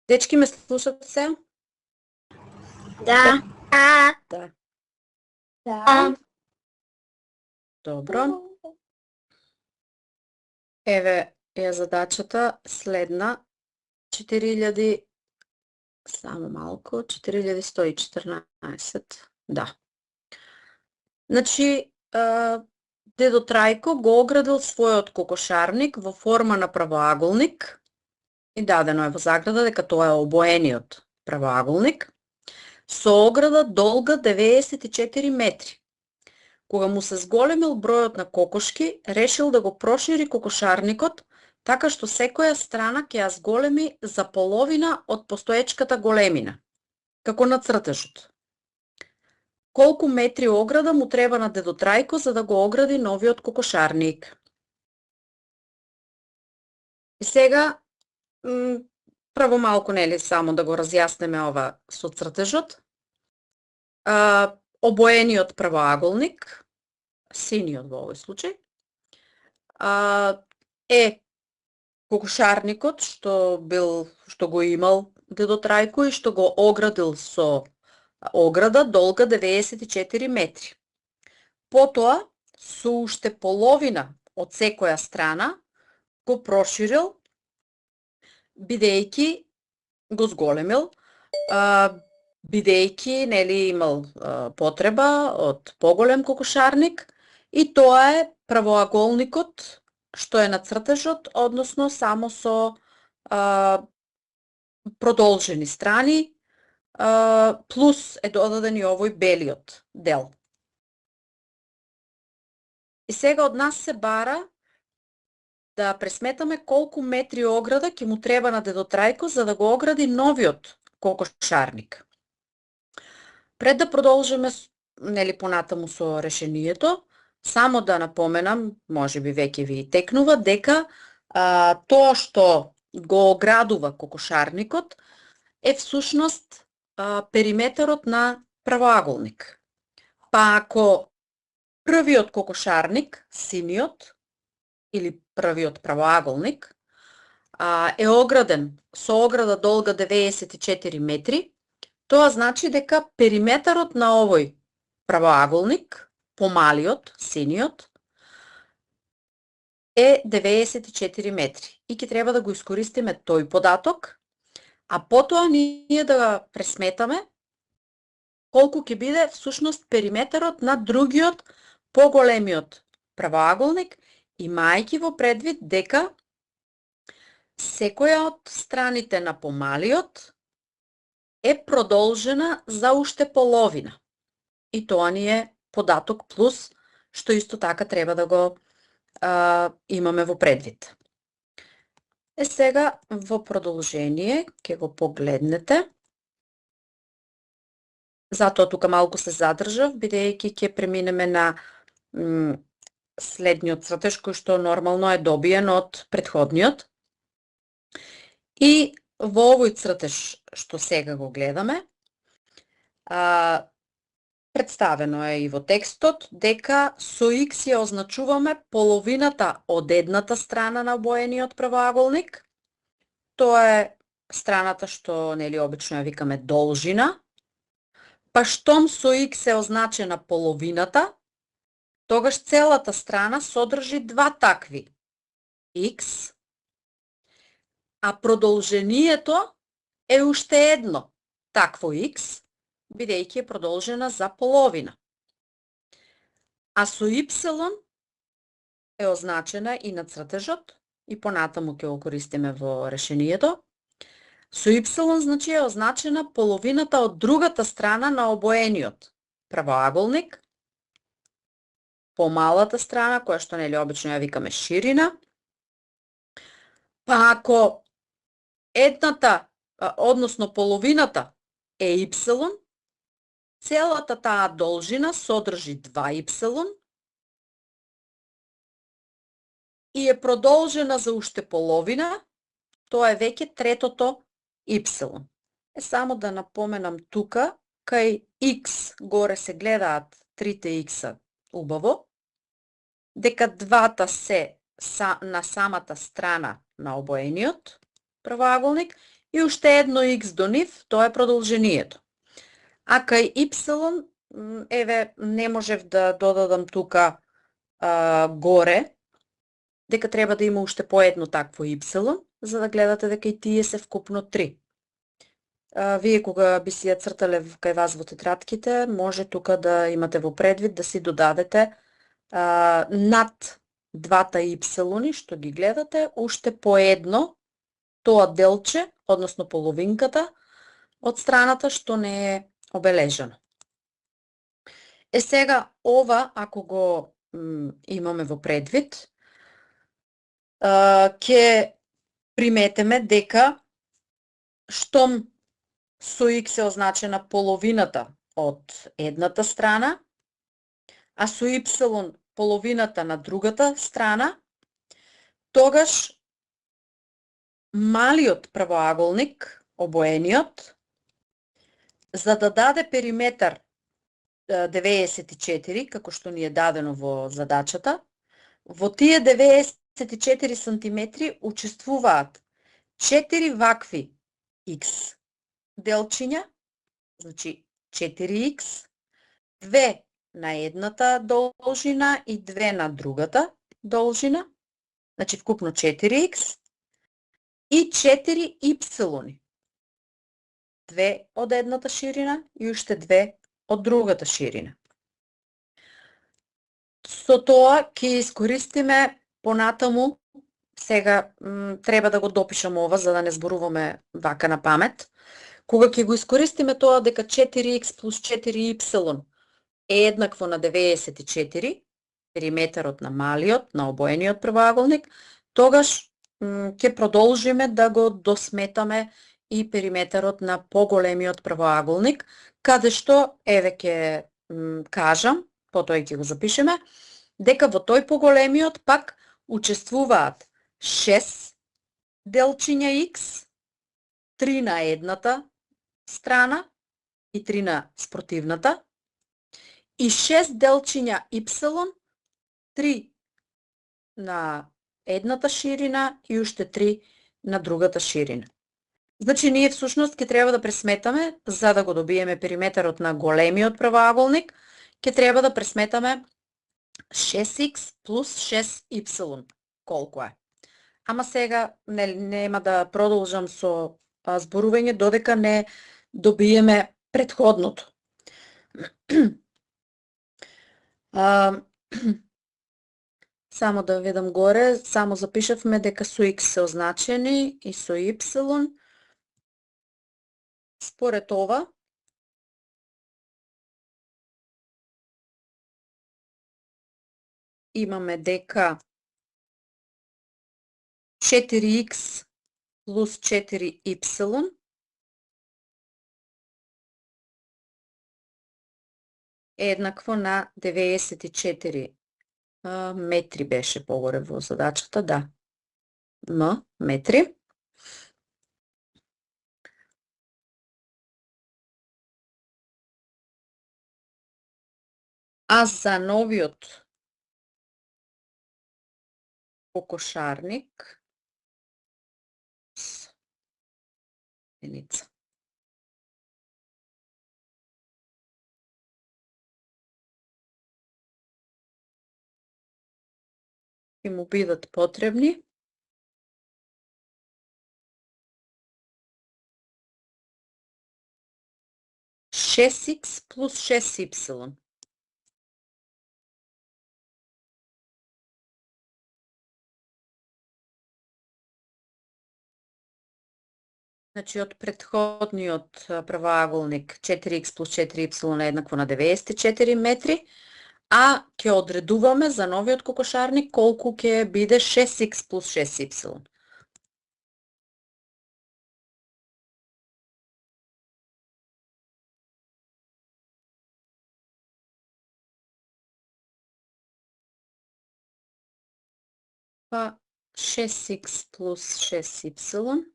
Дечки, ме слушате се? Да. Да. Да. Добро. Еве е задачата следна. 4000, само малку, 4114. Да. Значи, дедо Трајко го оградил својот кокошарник во форма на правоаголник и дадено е во заграда дека тоа е обоениот правоаголник со ограда долга 94 метри. Кога му се зголемил бројот на кокошки, решил да го прошири кокошарникот така што секоја страна ќе ја зголеми за половина од постоечката големина, како на цртежот. Колку метри ограда му треба на дедо Трајко за да го огради новиот кокошарник? И сега, прво малку, нели, само да го разјаснеме ова со цртежот. Обоениот правоаголник, синиот во овој случај, е кокошарникот што го имал дедо Трајко и што го оградил со ограда долга 94 метри. Потоа, со уште половина од секоја страна, го проширил, бидејќи го зголемил, бидејќи, нели, имал потреба од поголем кокошарник, и тоа е правоаголникот што е на цртежот, односно само со продолжени страни, плюс е додаден и овој белиот дел. И сега од нас се бара да пресметаме колку метри ограда ќе му треба на дедо Трајко за да го огради новиот кокошарник. Пред да продолжиме, нели, понатаму со решението, само да напоменам, можеби веќе ви текнува, дека тоа што го оградува кокошарникот е всушност периметерот на правоаголник. Па ако првиот кокошарник, синиот, или првиот правоаголник, е ограден со ограда долга 94 метри, тоа значи дека периметерот на овој правоаголник, помалиот, синиот, е 94 метри. И ќе треба да го искористиме тој податок, а потоа ние да пресметаме колку ќе биде всушност периметерот на другиот поголемиот правоаголник, имајќи во предвид дека секоја од страните на помалиот е продолжена за уште половина. И тоа ни е податок плюс, што исто така треба да го имаме во предвид. Сега во продолжение ќе го погледнете. Затоа тука малку се задржав, бидејќи ќе преминеме на следниот цртеж кој што нормално е добиен од претходниот. И во овој цртеж што сега го гледаме, представено е и во текстот дека со X ја означуваме половината од едната страна на обоениот правоаголник. Тоа е страната што, нели, обично ја викаме должина. Па штом со X е означена половината, тогаш целата страна содржи два такви X, а продолжението е уште едно такво X, бидејќи е продолжена за половина. А со Y е означена и на цртежот, и понатаму ќе го користиме во решението. Со Y значи е означена половината од другата страна на обоениот правоаголник, помалата страна, која што, нели, обично ја викаме ширина. Па ако едната, односно половината е Y, целата таа должина содржи 2Y и е продолжена за уште половина, тоа е веќе третото Y. Само да напоменам тука, кај X горе се гледаат трите X убаво, дека двата се на самата страна на обоениот правоаголник и уште едно x до нив, тоа е продолжението. А кај y, еве, не можев да додадам тука горе, дека треба да има уште по едно такво y, за да гледате дека и тие се вкупно 3. Вие кога би си ја цртале кај вас во тетратките, може тука да имате во предвид да си додадете над двата y што ги гледате, уште по едно тоа делче, односно половинката од страната што не е обележано. Сега ова, ако го имаме во предвид, ќе приметиме дека штом со x е означена половината од едната страна, а со y половината на другата страна, тогаш малиот правоаголник, обоениот, за да даде периметар 94, како што ни е дадено во задачата, во тие 94 сантиметри учествуваат 4 вакви x делчиња, значи 4x, 2 на едната должина и 2 на другата должина, значи вкупно 4x, и 4 y, 2 од едната ширина и уште 2 од другата ширина. Со тоа ќе искористиме понатаму, сега треба да го допишам ова за да не зборуваме вака на памет, кога ќе го искористиме тоа дека 4x плюс 4y е еднакво на 94, периметарот на малиот, на обоениот правоаголник, тогаш ќе продолжиме да го досметаме и периметарот на поголемиот правоаголник, каде што, еве ќе кажам, потоа ќе го запишеме, дека во тој поголемиот пак учествуваат 6 делчиња x, 3 на едната страна и 3 на спротивната, и 6 делчиња y, 3 на едната ширина и уште 3 на другата ширина. Значи, ние всушност ќе треба да пресметаме, за да го добиеме периметарот на големиот правоаголник, ќе треба да пресметаме 6x плюс 6y, колку е. Ама сега нема да продолжам со зборување додека не добиеме претходното. Само да видам горе, само запишавме дека со x се означени и со y. Според ова, имаме дека 4x плюс 4y е еднакво на 94 метри беше погоре во задачата, да. Метри. А за новиот кокошарник единица. И му бидат потребни 6x плюс 6y. Значи, од претходниот правоаголник 4x плюс 4y е еднакво на 94 метри, а ќе одредуваме за новиот кокошарник колку ќе биде 6x плюс 6y. Па 6x плюс 6y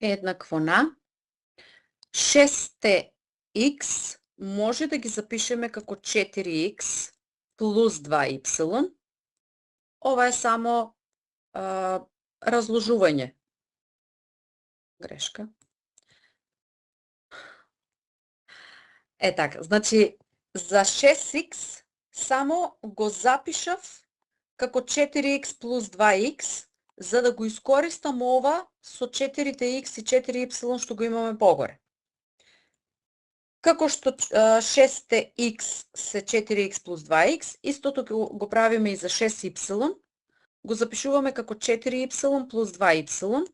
еднакво на 6x може да ги запишеме како 4x плюс 2y, ова е само разложување. Грешка. Така, значи за 6х само го запишав како 4х плюс 2х, за да го искористам ова со 4х и 4y што го имаме погоре. Како што 6х се 4х плюс 2х, истото го правиме и за 6y, го запишуваме како 4y плюс 2y.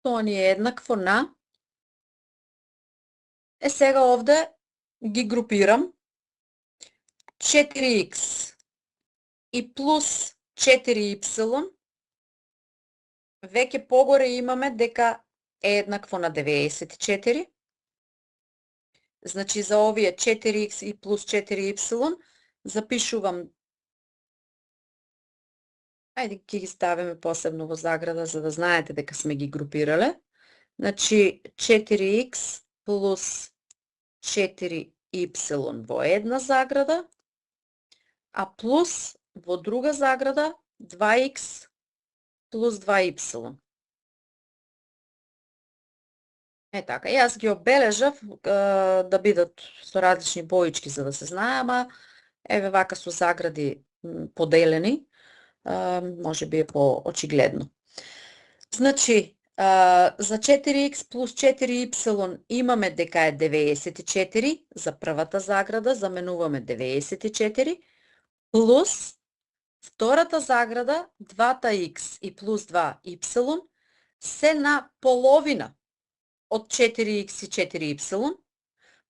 Тоа ни е еднакво на... Сега овде ги групирам. 4х и плюс 4y, веќе погоре имаме дека е еднакво на 94. Значи за овие 4х и плюс 4y запишувам, ајде ќе ги ставиме посебно во заграда за да знаете дека сме ги групирале. Значи 4х плюс 4y во една заграда, а плюс во друга заграда 2х плюс 2y. Така, јас ги обележав да бидат со различни боички за да се знае, ама еве вака со загради поделени, може би е по-очигледно. Значи, за 4х плюс 4y имаме дека е 94, за првата заграда заменуваме 94, плюс втората заграда 2х и плюс 2y се на половина од 4х и 4y,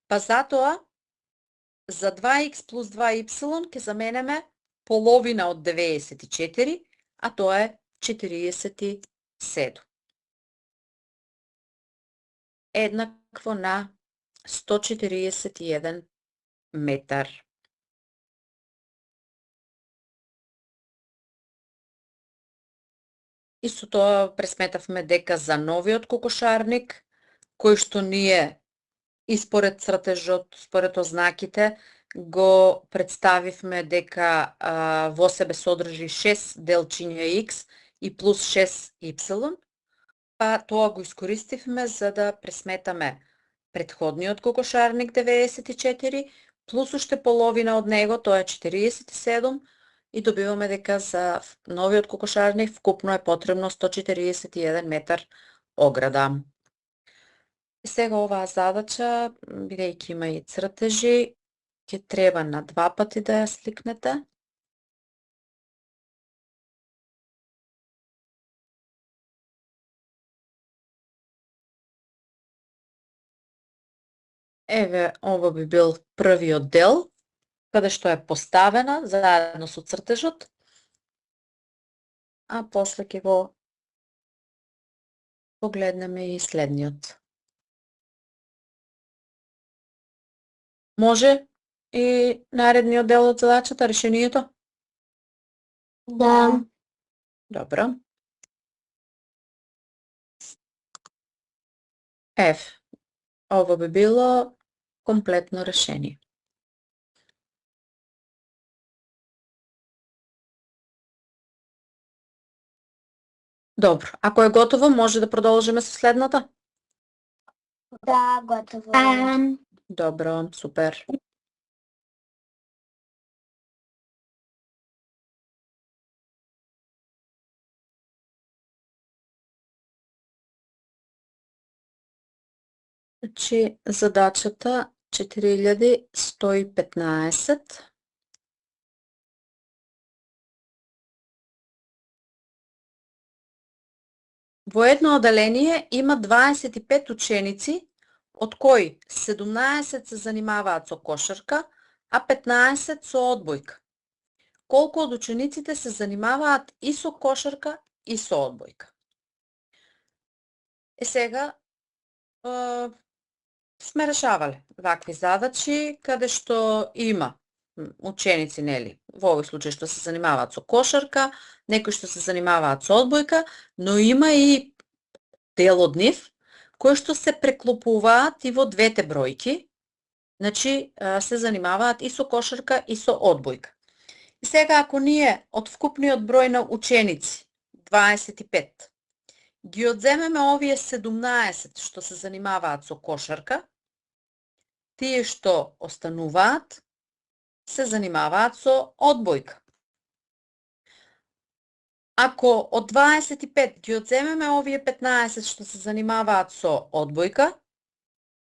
па затоа за 2х плюс 2y ќе заменеме половина од 94, а тоа е 47. Еднакво на 141 метар. Исто тоа пресметавме дека за новиот кокошарник, кој што ние испоред цртежот, според ознаките, го представивме дека во себе содржи 6 делчиња x и плюс 6y, па тоа го искористивме за да пресметаме претходниот кокошарник 94, плюс уште половина од него, тоа е 47, и добиваме дека за новиот кокошарник вкупно е потребно 141 метар ограда. Сега оваа задача, бидејќи има и цртежи, ќе треба на 2 пати да ја сликнете. Еве, ова би бил првиот дел, каде што е поставена заедно со цртежот, а после ќе го погледнеме и следниот. Може и наредниот дел од задачата, решението? Да. Добро. Ова би било комплетно решение. Добро, ако е готово, може да продолжиме со следната? Да, готово. Добро, супер. Значи, задачата 4115. Во едно оделение има 25 ученици, од кои 17 се занимаваат со кошарка, а 15 со одбојка. Колку од учениците се занимаваат и со кошарка и со одбојка? Сега сме решавале вакви задачи каде што има ученици, нели, во овој случај што се занимаваат со кошарка, некои што се занимаваат со одбојка, но има и дел од нив кои што се преклопуваат и во двете бројки, Значи, се занимаваат и со кошарка и со одбојка. И сега, ако ние од вкупниот број на ученици, 25, ги одземеме овие 17 што се занимаваат со кошарка, тие што остануваат се занимаваат со одбојка. Ако од 25 ги одземеме овие 15 што се занимаваат со одбојка,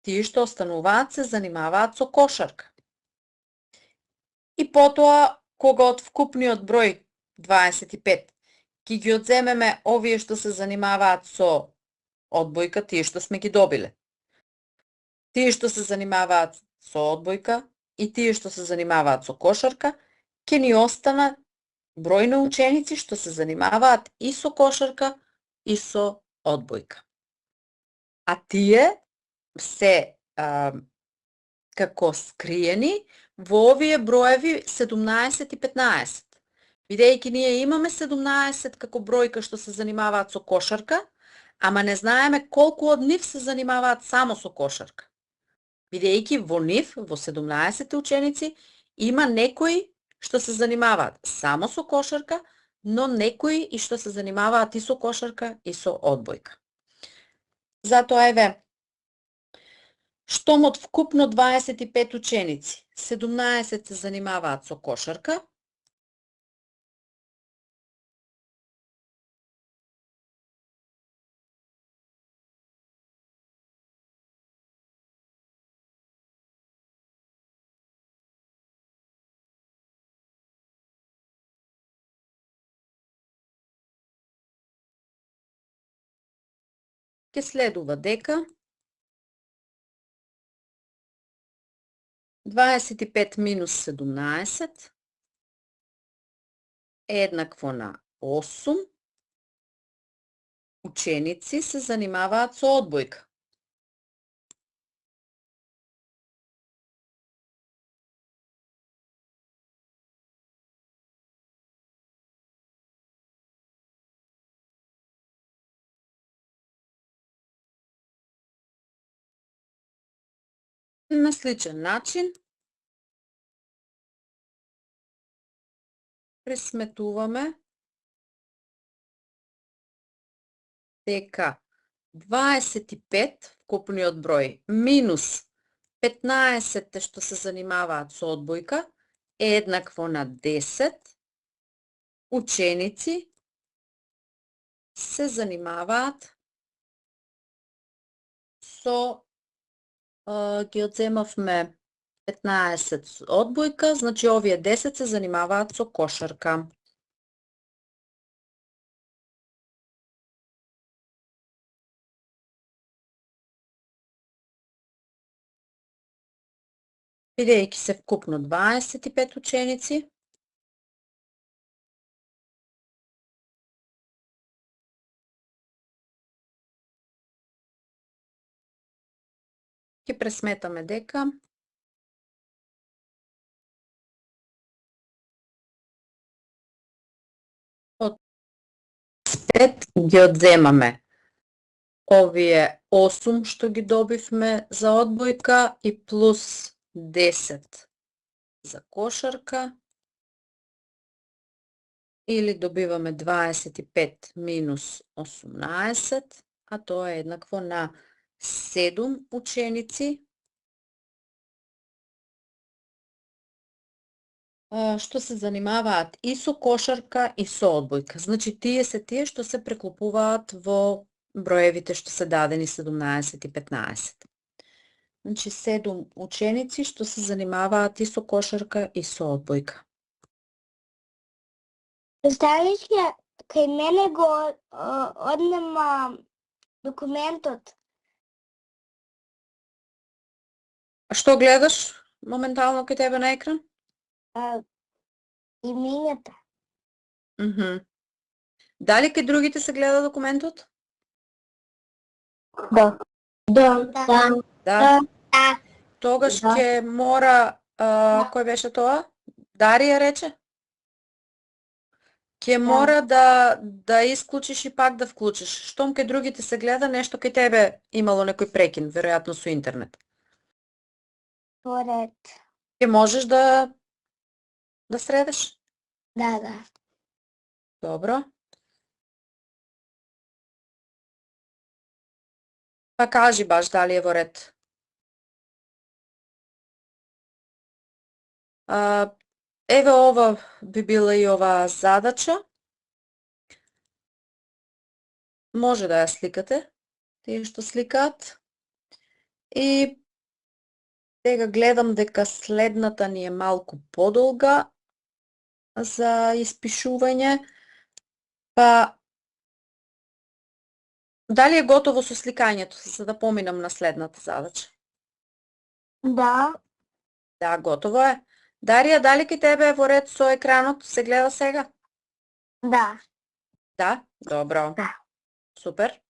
тие што остануваат се занимаваат со кошарка. И потоа, кога од вкупниот број 25 ги одземеме овие што се занимаваат со одбојка, тие што сме ги добиле. Тие што се занимаваат со одбојка и тие што се занимаваат со кошарка, ќе ни остана број на ученици што се занимаваат и со кошарка и со одбојка. А тие се како скриени во овие броеви 17 и 15. Бидејќи ние имаме 17 како бројка што се занимаваат со кошарка, ама не знаеме колку од нив се занимаваат само со кошарка. Бидејќи во нив, во 17 ученици, има некои што се занимаваат само со кошарка, но некои и што се занимаваат и со кошарка и со одбојка. Затоа еве, штом од вкупно 25 ученици, 17 се занимаваат со кошарка, ќе следува дека 25 минус 17 е еднакво на 8 ученици се занимаваат со одбојка. На сличен начин пресметуваме дека 25 вкупниот број минус 15 што се занимаваат со одбојка е еднакво на 10 ученици се занимаваат со ги одземавме 15 одбојка, значи овие 10 се занимаваат со кошарка. Бидејќи се вкупно 25 ученици, ќе пресметаме дека од 5 ги одземаме овие 8 што ги добивме за одбојка и плюс 10 за кошарка, или добиваме 25 минус 18, а тоа е еднакво на 7 ученици што се занимаваат и со кошарка и со одбојка. Значи, тие се тие што се преклопуваат во броевите што се дадени 17 и 15. Значи, 7 ученици што се занимаваат и со кошарка и со одбојка. Представиш ја, кај мене го однема документот. А што гледаш моментално кај тебе на екран? Имињата. Дали кај другите се гледа документот? Да. Да. Тогаш ќе мора, кој беше тоа? Дарија рече? Ќе мора да исклучиш и пак да вклучиш. Штом кај другите се гледа, нешто кај тебе имало некој прекин, веројатно со интернет. во ред. Ќе можеш да средеш? Да. Добро. Па кажи баш дали е во ред. Еве ова би била и оваа задача. Може да ја сликате, тие што сликаат. И сега гледам дека следната ни е малку подолга за испишување. Па дали е готово со сликањето, за да поминам на следната задача? Да. Да, готово е. Дарија, дали кај тебе е во ред со екранот? Се гледа сега? Да. Да, добро. Да. Супер.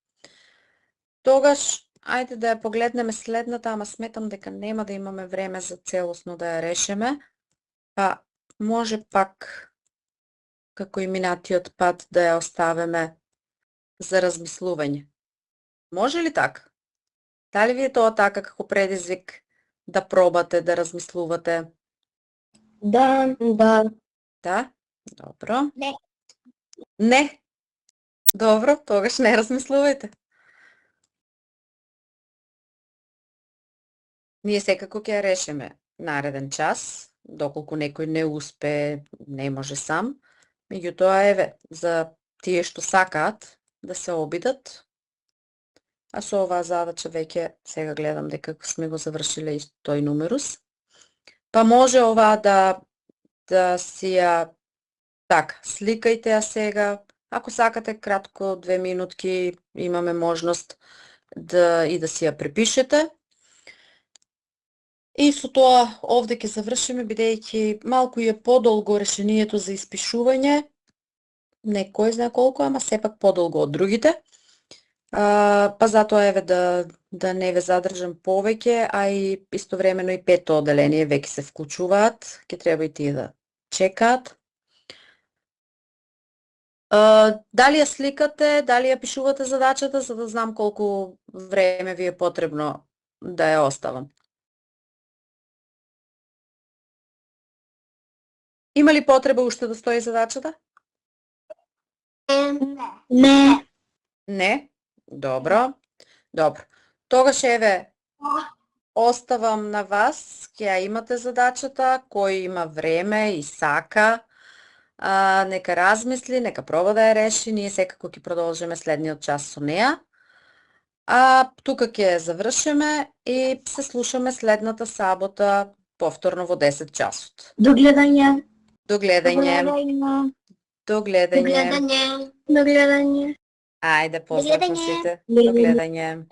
Тогаш, ајде да ја погледнеме следната, ама сметам дека нема да имаме време за целосно да ја решиме. Па, може пак, како и минатиот пат, да ја оставиме за размислување. Може ли така? Дали ви е тоа така како предизвик да пробате да размислувате? Да. Да? Добро. Не. Не? Добро, тогаш не размислувајте. Ние секако ќе ја решиме нареден час, доколку некој не успе, не може сам. Меѓутоа, еве, за тие што сакаат да се обидат, а со оваа задача веќе сега гледам дека сме го завршиле и тој нумерус. Па може оваа да си ја така, сликајте ја сега. Ако сакате кратко 2 минутки, имаме можност да си ја препишете. И со тоа овде ќе завршиме, бидејќи малку е подолго решението за испишување. Не кој знае колку, ама сепак подолго од другите. Па затоа еве да не ве задржам повеќе, а и истовремено и пето оделение веќе се вклучуваат, ќе треба и тие да чекаат. Дали ја сликате, дали ја пишувате задачата, за да знам колку време ви е потребно да ја оставам? Има ли потреба уште да стои задачата? Не. Не? Добро. Добро. Тогаш еве, оставам на вас, ќе ја имате задачата, кој има време и сака, нека размисли, нека проба да ја реши, ние секако ќе продолжиме следниот час со неа. А тука ќе завршиме и се слушаме следната сабота, повторно во 10 часот. До гледање. До гледање. До гледање. Ајде, поздрав на сите. До гледање.